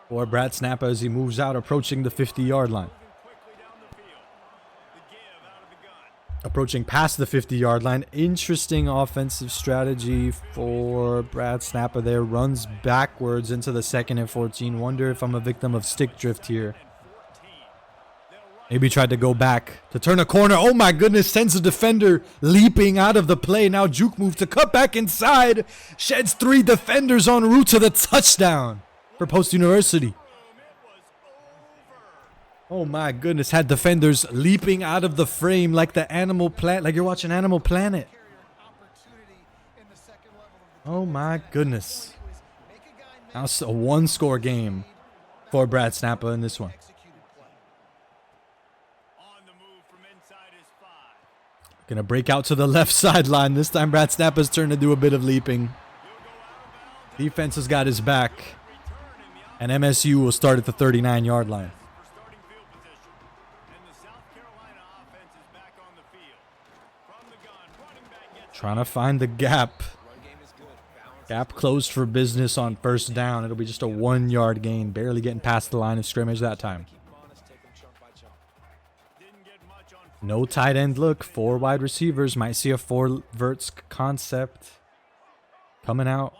for BradSnappa as he moves out, approaching the 50-yard line. Approaching past the 50-yard line. Interesting offensive strategy for BradSnappa there. Runs backwards into the 2nd and 14. Wonder if I'm a victim of stick drift here. Maybe tried to go back to turn a corner. Oh my goodness, sends a defender leaping out of the play. Now juke move to cut back inside. Sheds 3 defenders en route to the touchdown for Post University. Oh my goodness, had defenders leaping out of the frame like the Animal Planet, like you're watching Animal Planet. Oh my goodness. Now it's a 1-score game for BradSnappa in this one. Gonna break out to the left sideline. This time BradSnappa's turn to do a bit of leaping. Defense has got his back. And MSU will start at the 39-yard line. Trying to find the gap. Gap closed for business on first down. It'll be just a 1-yard gain. Barely getting past the line of scrimmage that time. No tight end look. 4 wide receivers. Might see a 4 verts concept coming out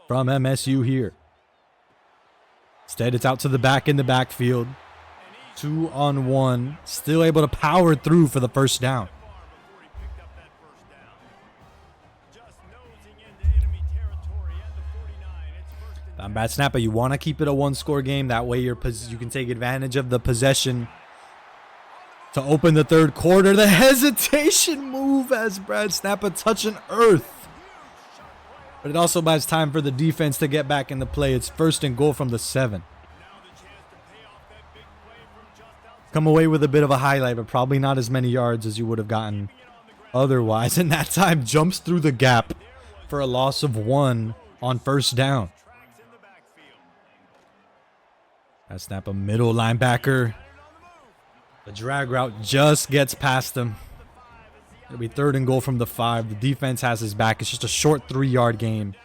from MSU here. Instead, it's out to the back in the backfield. 2-on-1. Still able to power through for the first down. On BradSnappa, you want to keep it a 1-score game. That way you can take advantage of the possession to open the 3rd quarter. The hesitation move as BradSnappa touching earth. But it also buys time for the defense to get back in the play. It's 1st and goal from the 7. Come away with a bit of a highlight, but probably not as many yards as you would have gotten otherwise. And that time jumps through the gap for a loss of 1 on first down. BradSnappa, middle linebacker. The drag route just gets past him. It'll be 3rd and goal from the 5. The defense has his back. It's just a short 3-yard gain.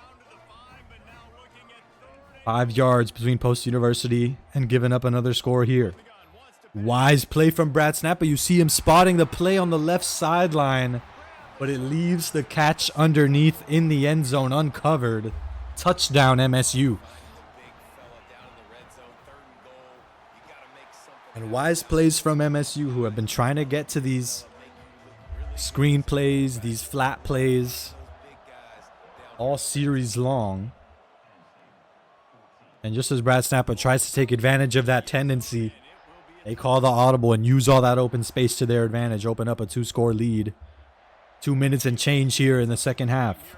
5 yards between Post University and giving up another score here. Wise play from BradSnappa. You see him spotting the play on the left sideline. but it leaves the catch underneath in the end zone uncovered. Touchdown MSU. And wise plays from MSU, who have been trying to get to these screen plays, these flat plays, all series long. And just as BradSnappa tries to take advantage of that tendency, they call the audible and use all that open space to their advantage, open up a 2-score lead. 2 minutes and change here in the second half.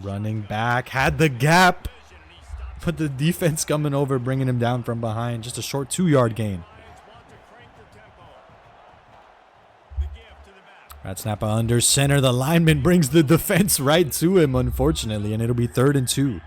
Running back, had the gap, but the defense coming over, bringing him down from behind. Just a short 2-yard gain. BradSnappa under center. The lineman brings the defense right to him, unfortunately, and it'll be 3rd and 2.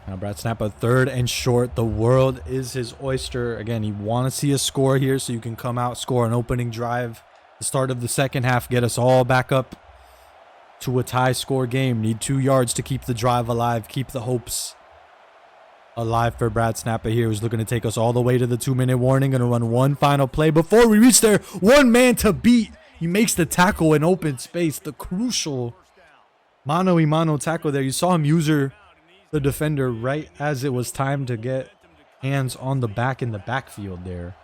Now BradSnappa 3rd and short. The world is his oyster. Again, you want to see a score here so you can come out, score an opening drive. The start of the second half, get us all back up to a tie score game. Need 2 yards to keep the drive alive, keep the hopes alive for BradSnappa here, who's looking to take us all the way to the 2-minute warning. Going to run one final play before we reach there. One man to beat. He makes the tackle in open space. The crucial mano-a-mano tackle there. You saw him use the defender right as it was time to get hands on the back in the backfield there.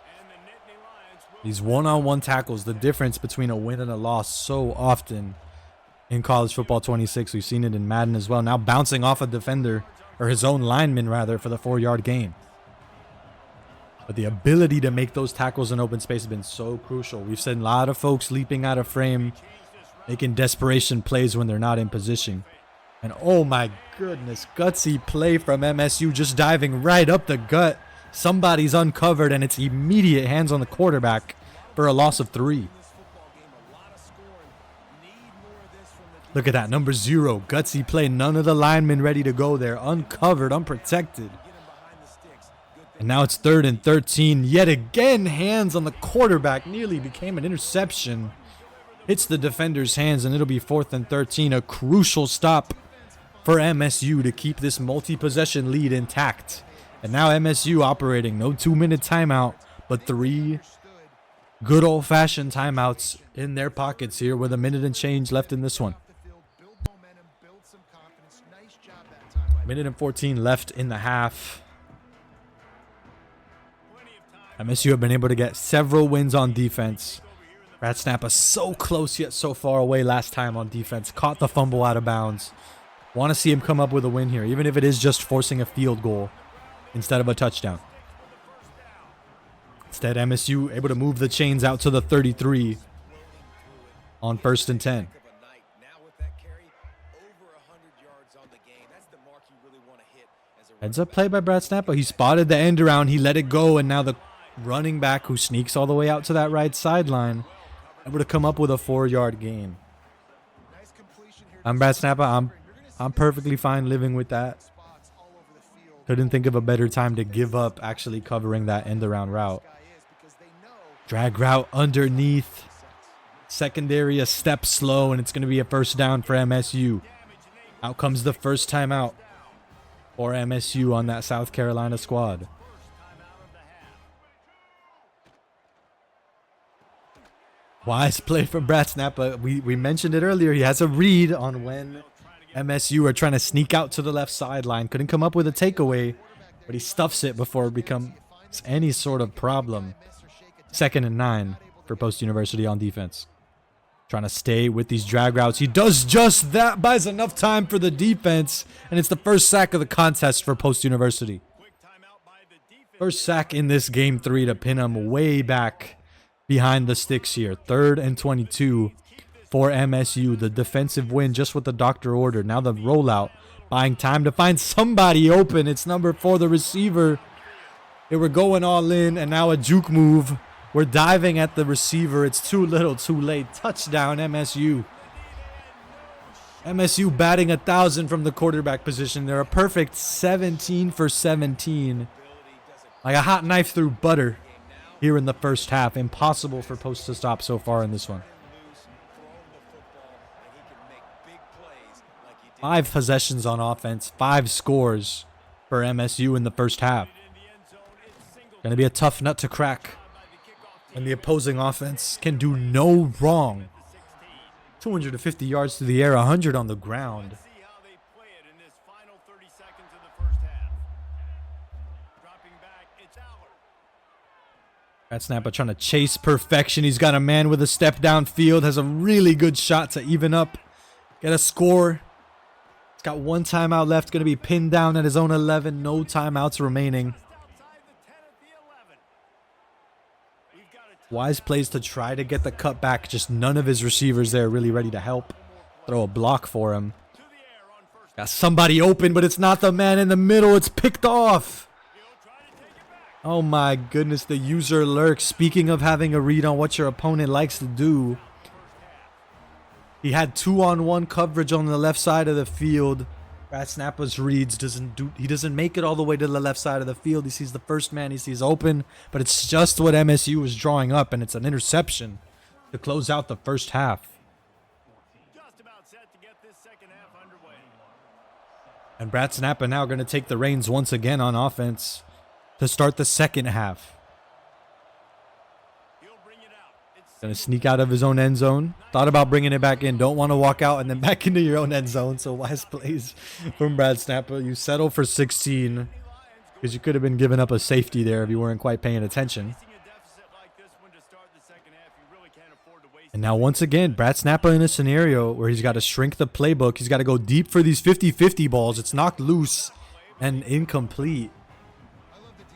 These one-on-one tackles, the difference between a win and a loss so often in college football 26. We've seen it in Madden as well. Now bouncing off a defender, or his own lineman rather, for the 4-yard gain. But the ability to make those tackles in open space has been so crucial. We've seen a lot of folks leaping out of frame, making desperation plays when they're not in position. And oh my goodness, gutsy play from MSU, just diving right up the gut. Somebody's uncovered and it's immediate hands on the quarterback for a loss of 3. Look at that, number 0, gutsy play. None of the linemen ready to go there. Uncovered, unprotected. And now it's 3rd and 13. Yet again, hands on the quarterback. Nearly became an interception. Hits the defender's hands, and it'll be 4th and 13. A crucial stop for MSU to keep this multi-possession lead intact. And now MSU operating no 2-minute timeout, but 3 good old-fashioned timeouts in their pockets here with a minute and change left in this one. Minute and 14 left in the half. MSU have been able to get several wins on defense. BradSnappa so close yet so far away last time on defense. Caught the fumble out of bounds. Want to see him come up with a win here, even if it is just forcing a field goal instead of a touchdown. Instead, MSU able to move the chains out to the 33 on 1st and 10. Heads up play by BradSnappa. He spotted the end around. He let it go, and now the running back who sneaks all the way out to that right sideline able to come up with a 4-yard gain. I'm BradSnappa. I'm perfectly fine living with that. Couldn't think of a better time to give up actually covering that end around route. Drag route underneath. Secondary a step slow, and it's going to be a 1st down for MSU. Out comes the first timeout for MSU on that South Carolina squad. Wise play from BradSnappa. We mentioned it earlier. He has a read on when MSU are trying to sneak out to the left sideline. Couldn't come up with a takeaway, but he stuffs it before it becomes any sort of problem. 2nd and 9 for Post University on defense. Trying to stay with these drag routes. He does just that, buys enough time for the defense, and it's the first sack of the contest for Post University. First sack in this game 3 to pin him way back behind the sticks here. 3rd and 22 for MSU. The defensive win just what the doctor ordered. Now the rollout, buying time to find somebody open. It's number 4, the receiver. They were going all in, and now a juke move. We're diving at the receiver. It's too little, too late. Touchdown, MSU. MSU batting 1,000 from the quarterback position. They're a perfect 17 for 17. Like a hot knife through butter here in the first half. Impossible for Post to stop so far in this one. 5 possessions on offense, 5 scores for MSU in the first half. Going to be a tough nut to crack. And the opposing offense can do no wrong. 250 yards through the air, 100 on the ground. See how they play it in this final 30 seconds of the first half. Dropping back, it's Aller. BradSnappa trying to chase perfection. He's got a man with a step downfield. Has a really good shot to even up. Get a score. He's got 1 timeout left. Going to be pinned down at his own 11. No timeouts remaining. Outside the 10 at the 11. We've got a Wise plays to try to get the cut back. Just none of his receivers there really ready to help. Throw a block for him. to the air on first. Got somebody open, but it's not the man in the middle. It's picked off. He'll try to take it back. Oh my goodness, the user lurks. Speaking of having a read on what your opponent likes to do. He had 2-on-1 coverage on the left side of the field. BradSnappa's reads he doesn't make it all the way to the left side of the field. He sees the first man he sees open, but it's just what MSU was drawing up, and it's an interception to close out the first half. Just about set to get this second half underway. And BradSnappa now going to take the reins once again on offense to start the second half. He'll bring it out. It's Going to sneak out of his own end zone. Thought about bringing it back in. Don't want to walk out and then back into your own end zone. So wise plays from BradSnappa. You settle for 16 because you could have been giving up a safety there if you weren't quite paying attention. facing a deficit like this one to start the second half. You really can't afford to waste And now once again, BradSnappa in a scenario where he's got to shrink the playbook. He's got to go deep for these 50-50 balls. It's knocked loose and incomplete.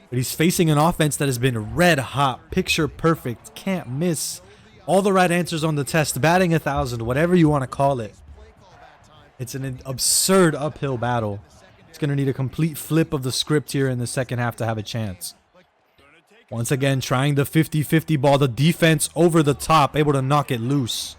But he's facing an offense that has been red hot, picture perfect, can't miss. All the right answers on the test, batting 1,000, whatever you want to call it. It's an absurd uphill battle. It's going to need a complete flip of the script here in the second half to have a chance. Once again, trying the 50-50 ball. The defense over the top, able to knock it loose.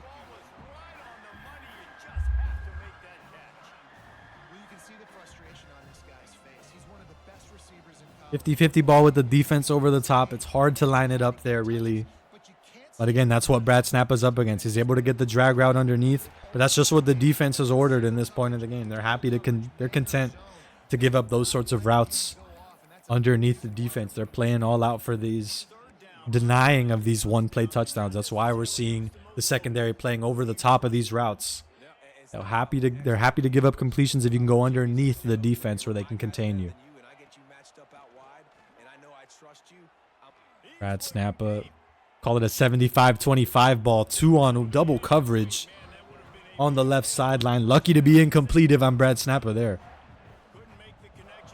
Well, you can see the frustration on this guy's face. He's one of the best receivers in college. 50-50 ball with the defense over the top. It's hard to line it up there, really. But you can't But again, that's what BradSnappa's up against. He's able to get the drag route underneath, but that's just what the defense has ordered in this point of the game. They're happy to they're content to give up those sorts of routes underneath the defense. They're playing all out for these denying of these one-play touchdowns. That's why we're seeing the secondary playing over the top of these routes. They're happy to give up completions if you can go underneath the defense where they can contain you. BradSnappa, call it a 75-25 ball, 2 on double coverage on the left sideline. Lucky to be incomplete if I'm BradSnappa there.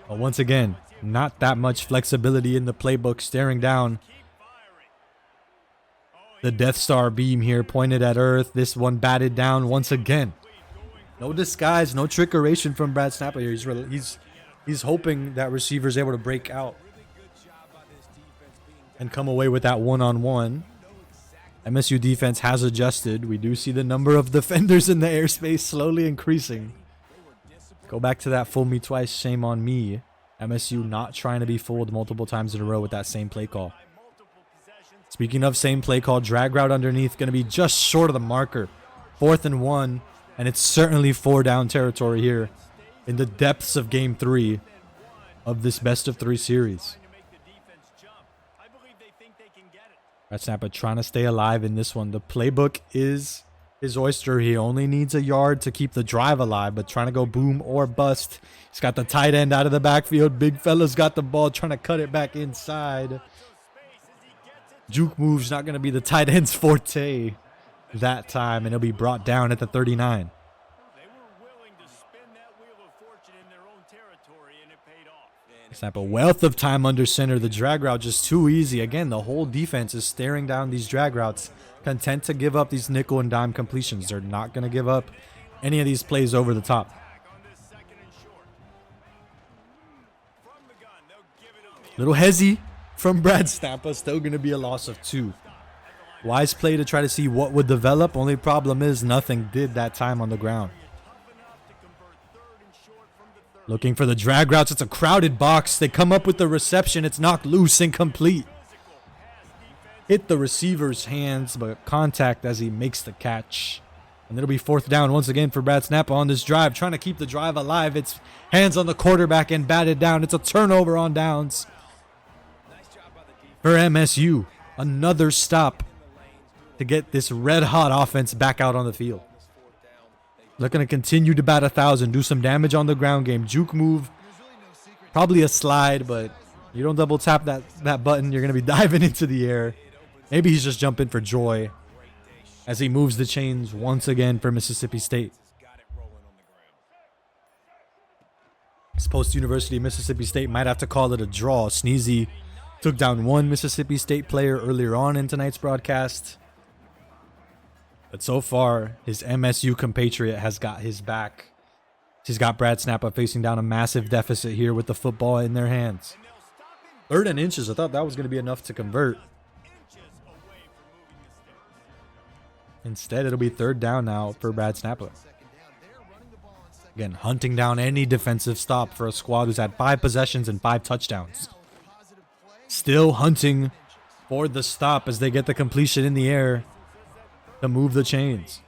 But once again, not that much flexibility in the playbook, staring down the Death Star beam here pointed at Earth. This one batted down once again. No disguise, no trickeration from BradSnappa here. He's hoping that receiver's able to break out and come away with that one-on-one. MSU defense has adjusted. We do see the number of defenders in the airspace slowly increasing. Go back to that fool me twice, shame on me. MSU not trying to be fooled multiple times in a row with that same play call. Speaking of same play call, drag route underneath, going to be just short of the marker. 4th and 1, and it's certainly 4 down territory here in the depths of Game 3 of this best-of-3 series. BradSnappa trying to stay alive in this one. The playbook is his oyster. He only needs a yard to keep the drive alive, but trying to go boom or bust. He's got the tight end out of the backfield. Big fella's got the ball, trying to cut it back inside. Juke move's not going to be the tight end's forte that time, and he'll be brought down at the 39. Snap a wealth of time under center. The drag route just too easy. Again, the whole defense is staring down these drag routes, content to give up these nickel and dime completions. They're not going to give up any of these plays over the top. Little hezzy from BradSnappa. Still going to be a loss of 2. Wise play to try to see what would develop. Only problem is nothing did that time on the ground. Looking for the drag routes. It's a crowded box. They come up with the reception. It's knocked loose, incomplete. Hit the receiver's hands, but contact as he makes the catch. And it'll be 4th down once again for BradSnappa on this drive, trying to keep the drive alive. It's hands on the quarterback and batted down. It's a turnover on downs for MSU. Another stop to get this red-hot offense back out on the field. Looking to continue to bat 1,000, do some damage on the ground game. Juke move, probably a slide, but you don't double tap that button, you're going to be diving into the air. Maybe he's just jumping for joy as he moves the chains once again for Mississippi State. This post-University Mississippi State might have to call it a draw. Sneezy took down one Mississippi State player earlier on in tonight's broadcast. But so far, his MSU compatriot has got his back. He's got BradSnappa facing down a massive deficit here with the football in their hands. 3rd and inches. I thought that was going to be enough to convert. Instead, it'll be 3rd down now for BradSnappa. Again, hunting down any defensive stop for a squad who's had 5 possessions and 5 touchdowns. Still hunting for the stop as they get the completion in the air to move the chains.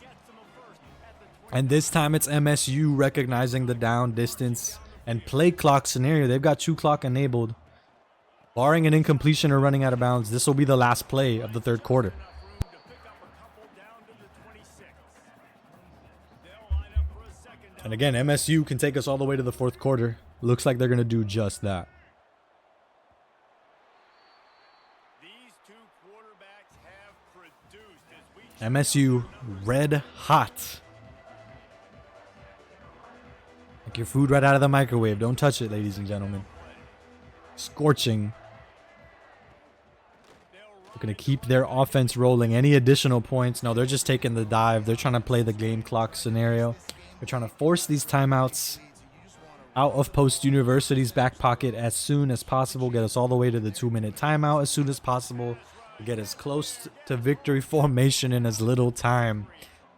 And this time it's MSU recognizing the down distance and play clock scenario. They've got 2 clock enabled. Barring an incompletion or running out of bounds, this will be the last play of the 3rd quarter. And again, MSU can take us all the way to the 4th quarter. Looks like they're going to do just that. MSU red hot. Like your food right out of the microwave. Don't touch it, ladies and gentlemen. Scorching. They're going to keep their offense rolling. Any additional points? No, they're just taking the dive. They're trying to play the game clock scenario. They're trying to force these timeouts out of post-University's back pocket as soon as possible. Get us all the way to the 2-minute timeout as soon as possible. Get as close to victory formation in as little time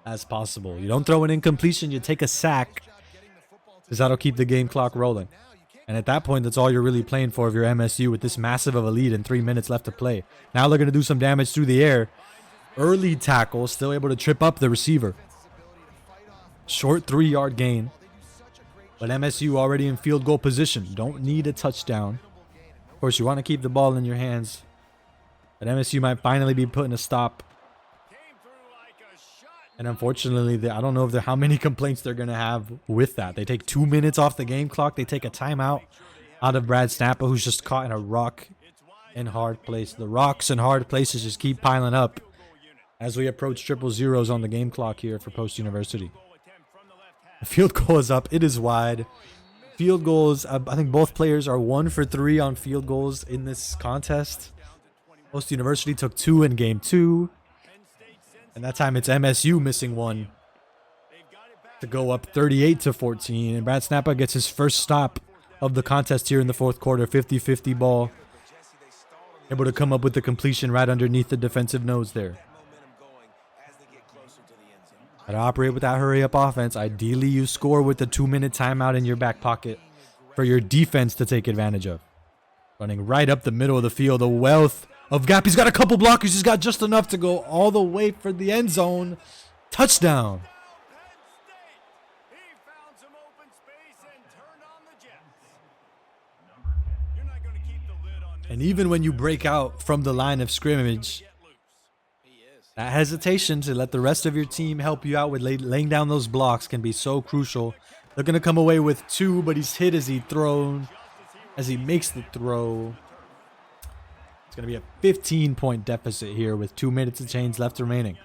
as possible. You don't throw an incompletion, you take a sack, because that'll keep the game clock rolling. And at that point, that's all you're really playing for if you're MSU with this massive of a lead and 3 minutes left to play. Now they're going to do some damage through the air. Early tackle, still able to trip up the receiver. Short 3-yard gain. But MSU already in field goal position. Don't need a touchdown. Of course, you want to keep the ball in your hands. But MSU might finally be putting a stop. And unfortunately, I don't know if how many complaints they're going to have with that. They take 2 minutes off the game clock. They take a timeout out of BradSnappa, who's just caught in a rock and hard place. The rocks and hard places just keep piling up as we approach 000s on the game clock here for Post-University. The field goal is up. It is wide. Field goals, I think both players are 1 for 3 on field goals in this contest. Post-University took 2 in game 2. And that time it's MSU missing 1 to go up 38-14. And BradSnappa gets his first stop of the contest here in the 4th quarter. 50-50 ball. Able to come up with the completion right underneath the defensive nose there. Gotta operate with that hurry-up offense. Ideally, you score with the 2-minute timeout in your back pocket for your defense to take advantage of. Running right up the middle of the field. A wealth of gap. He's got a couple blockers. He's got just enough to go all the way for the end zone. Touchdown. And even when you break out from the line of scrimmage, that hesitation to let the rest of your team help you out with laying down those blocks can be so crucial. They're going to come away with 2, but he's hit as he makes the throw. It's going to be a 15-point deficit here with 2 minutes and change left remaining.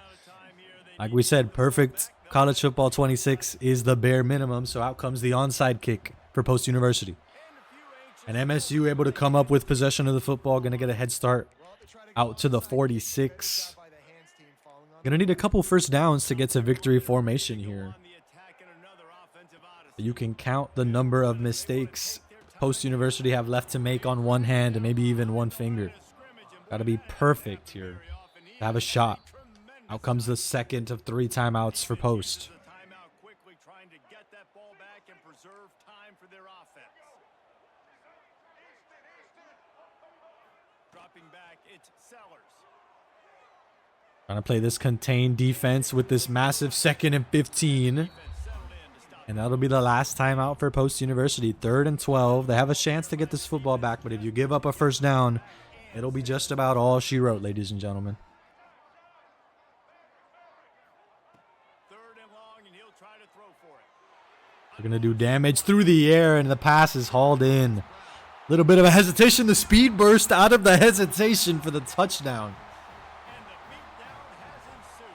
Like we said, perfect college football 26 is the bare minimum, so out comes the onside kick for Post-University. And MSU able to come up with possession of the football, going to get a head start out to the 46. Going to need a couple first downs to get to victory formation here. You can count the number of mistakes Post-University have left to make on one hand and maybe even one finger. Got to be perfect here to have a shot. Out comes the second of 3 timeouts for Post. Trying to play this contained defense with this massive 2nd and 15. And that'll be the last time out for Post University. 3rd and 12. They have a chance to get this football back, but if you give up a first down, it'll be just about all she wrote, ladies and gentlemen. 3rd and long, and he'll try to throw for it. They're going to do damage through the air, and the pass is hauled in. Little bit of a hesitation. The speed burst out of the hesitation for the touchdown.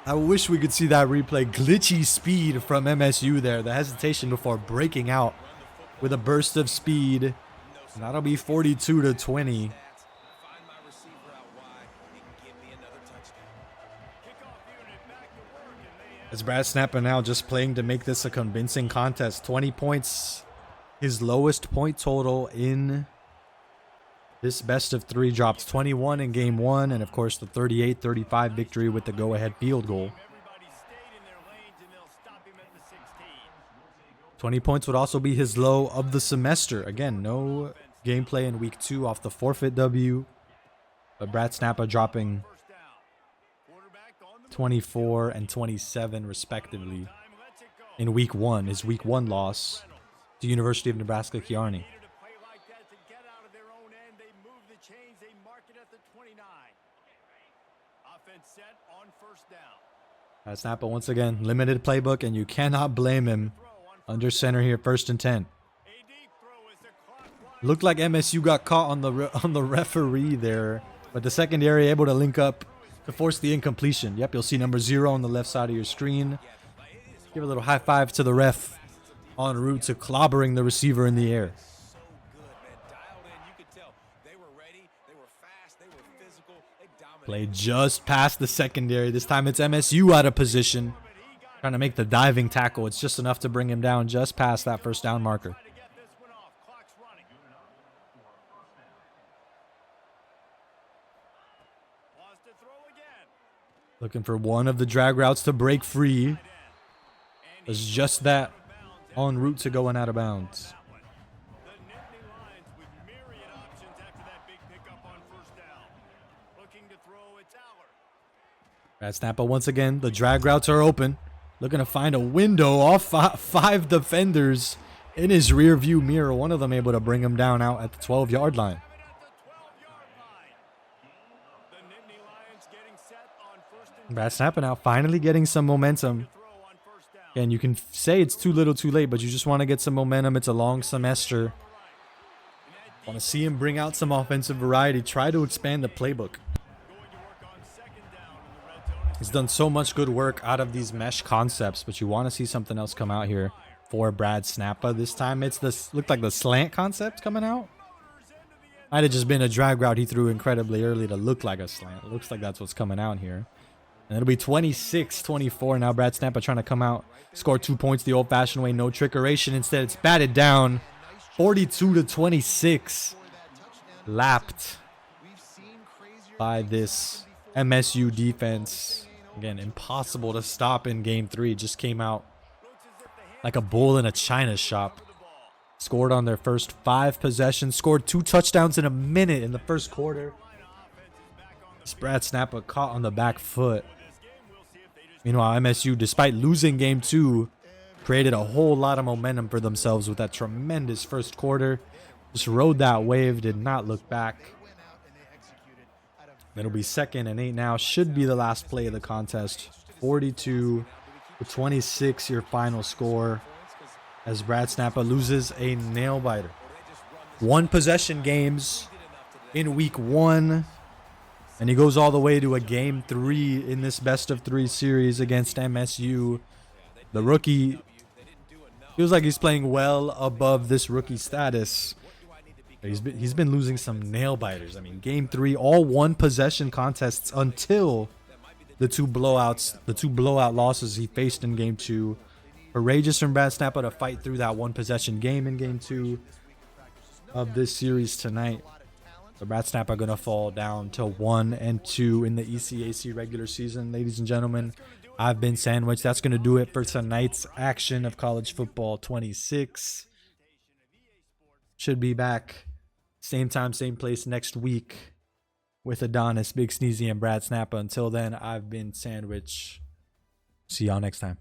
I wish we could see that replay. Glitchy speed from MSU there. The hesitation before breaking out with a burst of speed. And that'll be 42-20. As BradSnappa now just playing to make this a convincing contest. 20 points. His lowest point total in this best of 3, dropped 21 in game 1, and of course the 38-35 victory with the go-ahead field goal. 20 points would also be his low of the semester. Again, no gameplay in week 2 off the forfeit W, but BradSnappa dropping 24 and 27 respectively in week 1, his week 1 loss to University of Nebraska Kearney. BradSnappa once again, limited playbook, and you cannot blame him. Under center here, 1st and 10. Looked like MSU got caught on the referee there, but the secondary able to link up to force the incompletion. Yep, you'll see number 0 on the left side of your screen. Give a little high five to the ref en route to clobbering the receiver in the air. Play just past the secondary. This time it's MSU out of position. Trying to make the diving tackle. It's just enough to bring him down just past that first down marker. Looking for one of the drag routes to break free. It's just that en route to going out of bounds. BradSnappa once again. The drag routes are open. Looking to find a window off 5 defenders in his rear view mirror. One of them able to bring him down out at the 12-yard line. BradSnappa now finally getting some momentum. And you can say it's too little too late, but you just want to get some momentum. It's a long semester. Want to see him bring out some offensive variety. Try to expand the playbook. He's done so much good work out of these mesh concepts, but you want to see something else come out here for BradSnappa. This time it's this looked like the slant concept coming out. Might have just been a drag route he threw incredibly early to look like a slant. It looks like that's what's coming out here. And it'll be 26-24 now. BradSnappa trying to come out, score 2 points the old-fashioned way, no trickeration. Instead, it's batted down, 42-26. Lapped by this MSU defense. Again, impossible to stop in game 3. Just came out like a bull in a china shop. Scored on their first 5 possessions. Scored 2 touchdowns in a minute in the first quarter. BradSnappa caught on the back foot. Meanwhile, MSU, despite losing game 2, created a whole lot of momentum for themselves with that tremendous first quarter. Just rode that wave, did not look back. It'll be 2nd and 8 now. Should be the last play of the contest. 42-26 your final score as BradSnappa loses a nail-biter. 1 possession games in week 1. And he goes all the way to a game 3 in this best of 3 series against MSU. The rookie feels like he's playing well above this rookie status. He's been losing some nail biters. I mean, game 3, all 1 possession contests until the 2 blowout losses he faced in game 2. Courageous from BradSnappa to fight through that 1 possession game in game 2 of this series tonight. So BradSnappa gonna fall down to 1-2 in the ECAC regular season. Ladies and gentlemen, I've been Sandwich. That's gonna do it for tonight's action of college football 26. Should be back same time, same place next week with Adonis, BigSneezy, and BradSnappa. Until then, I've been Sandwich. See y'all next time.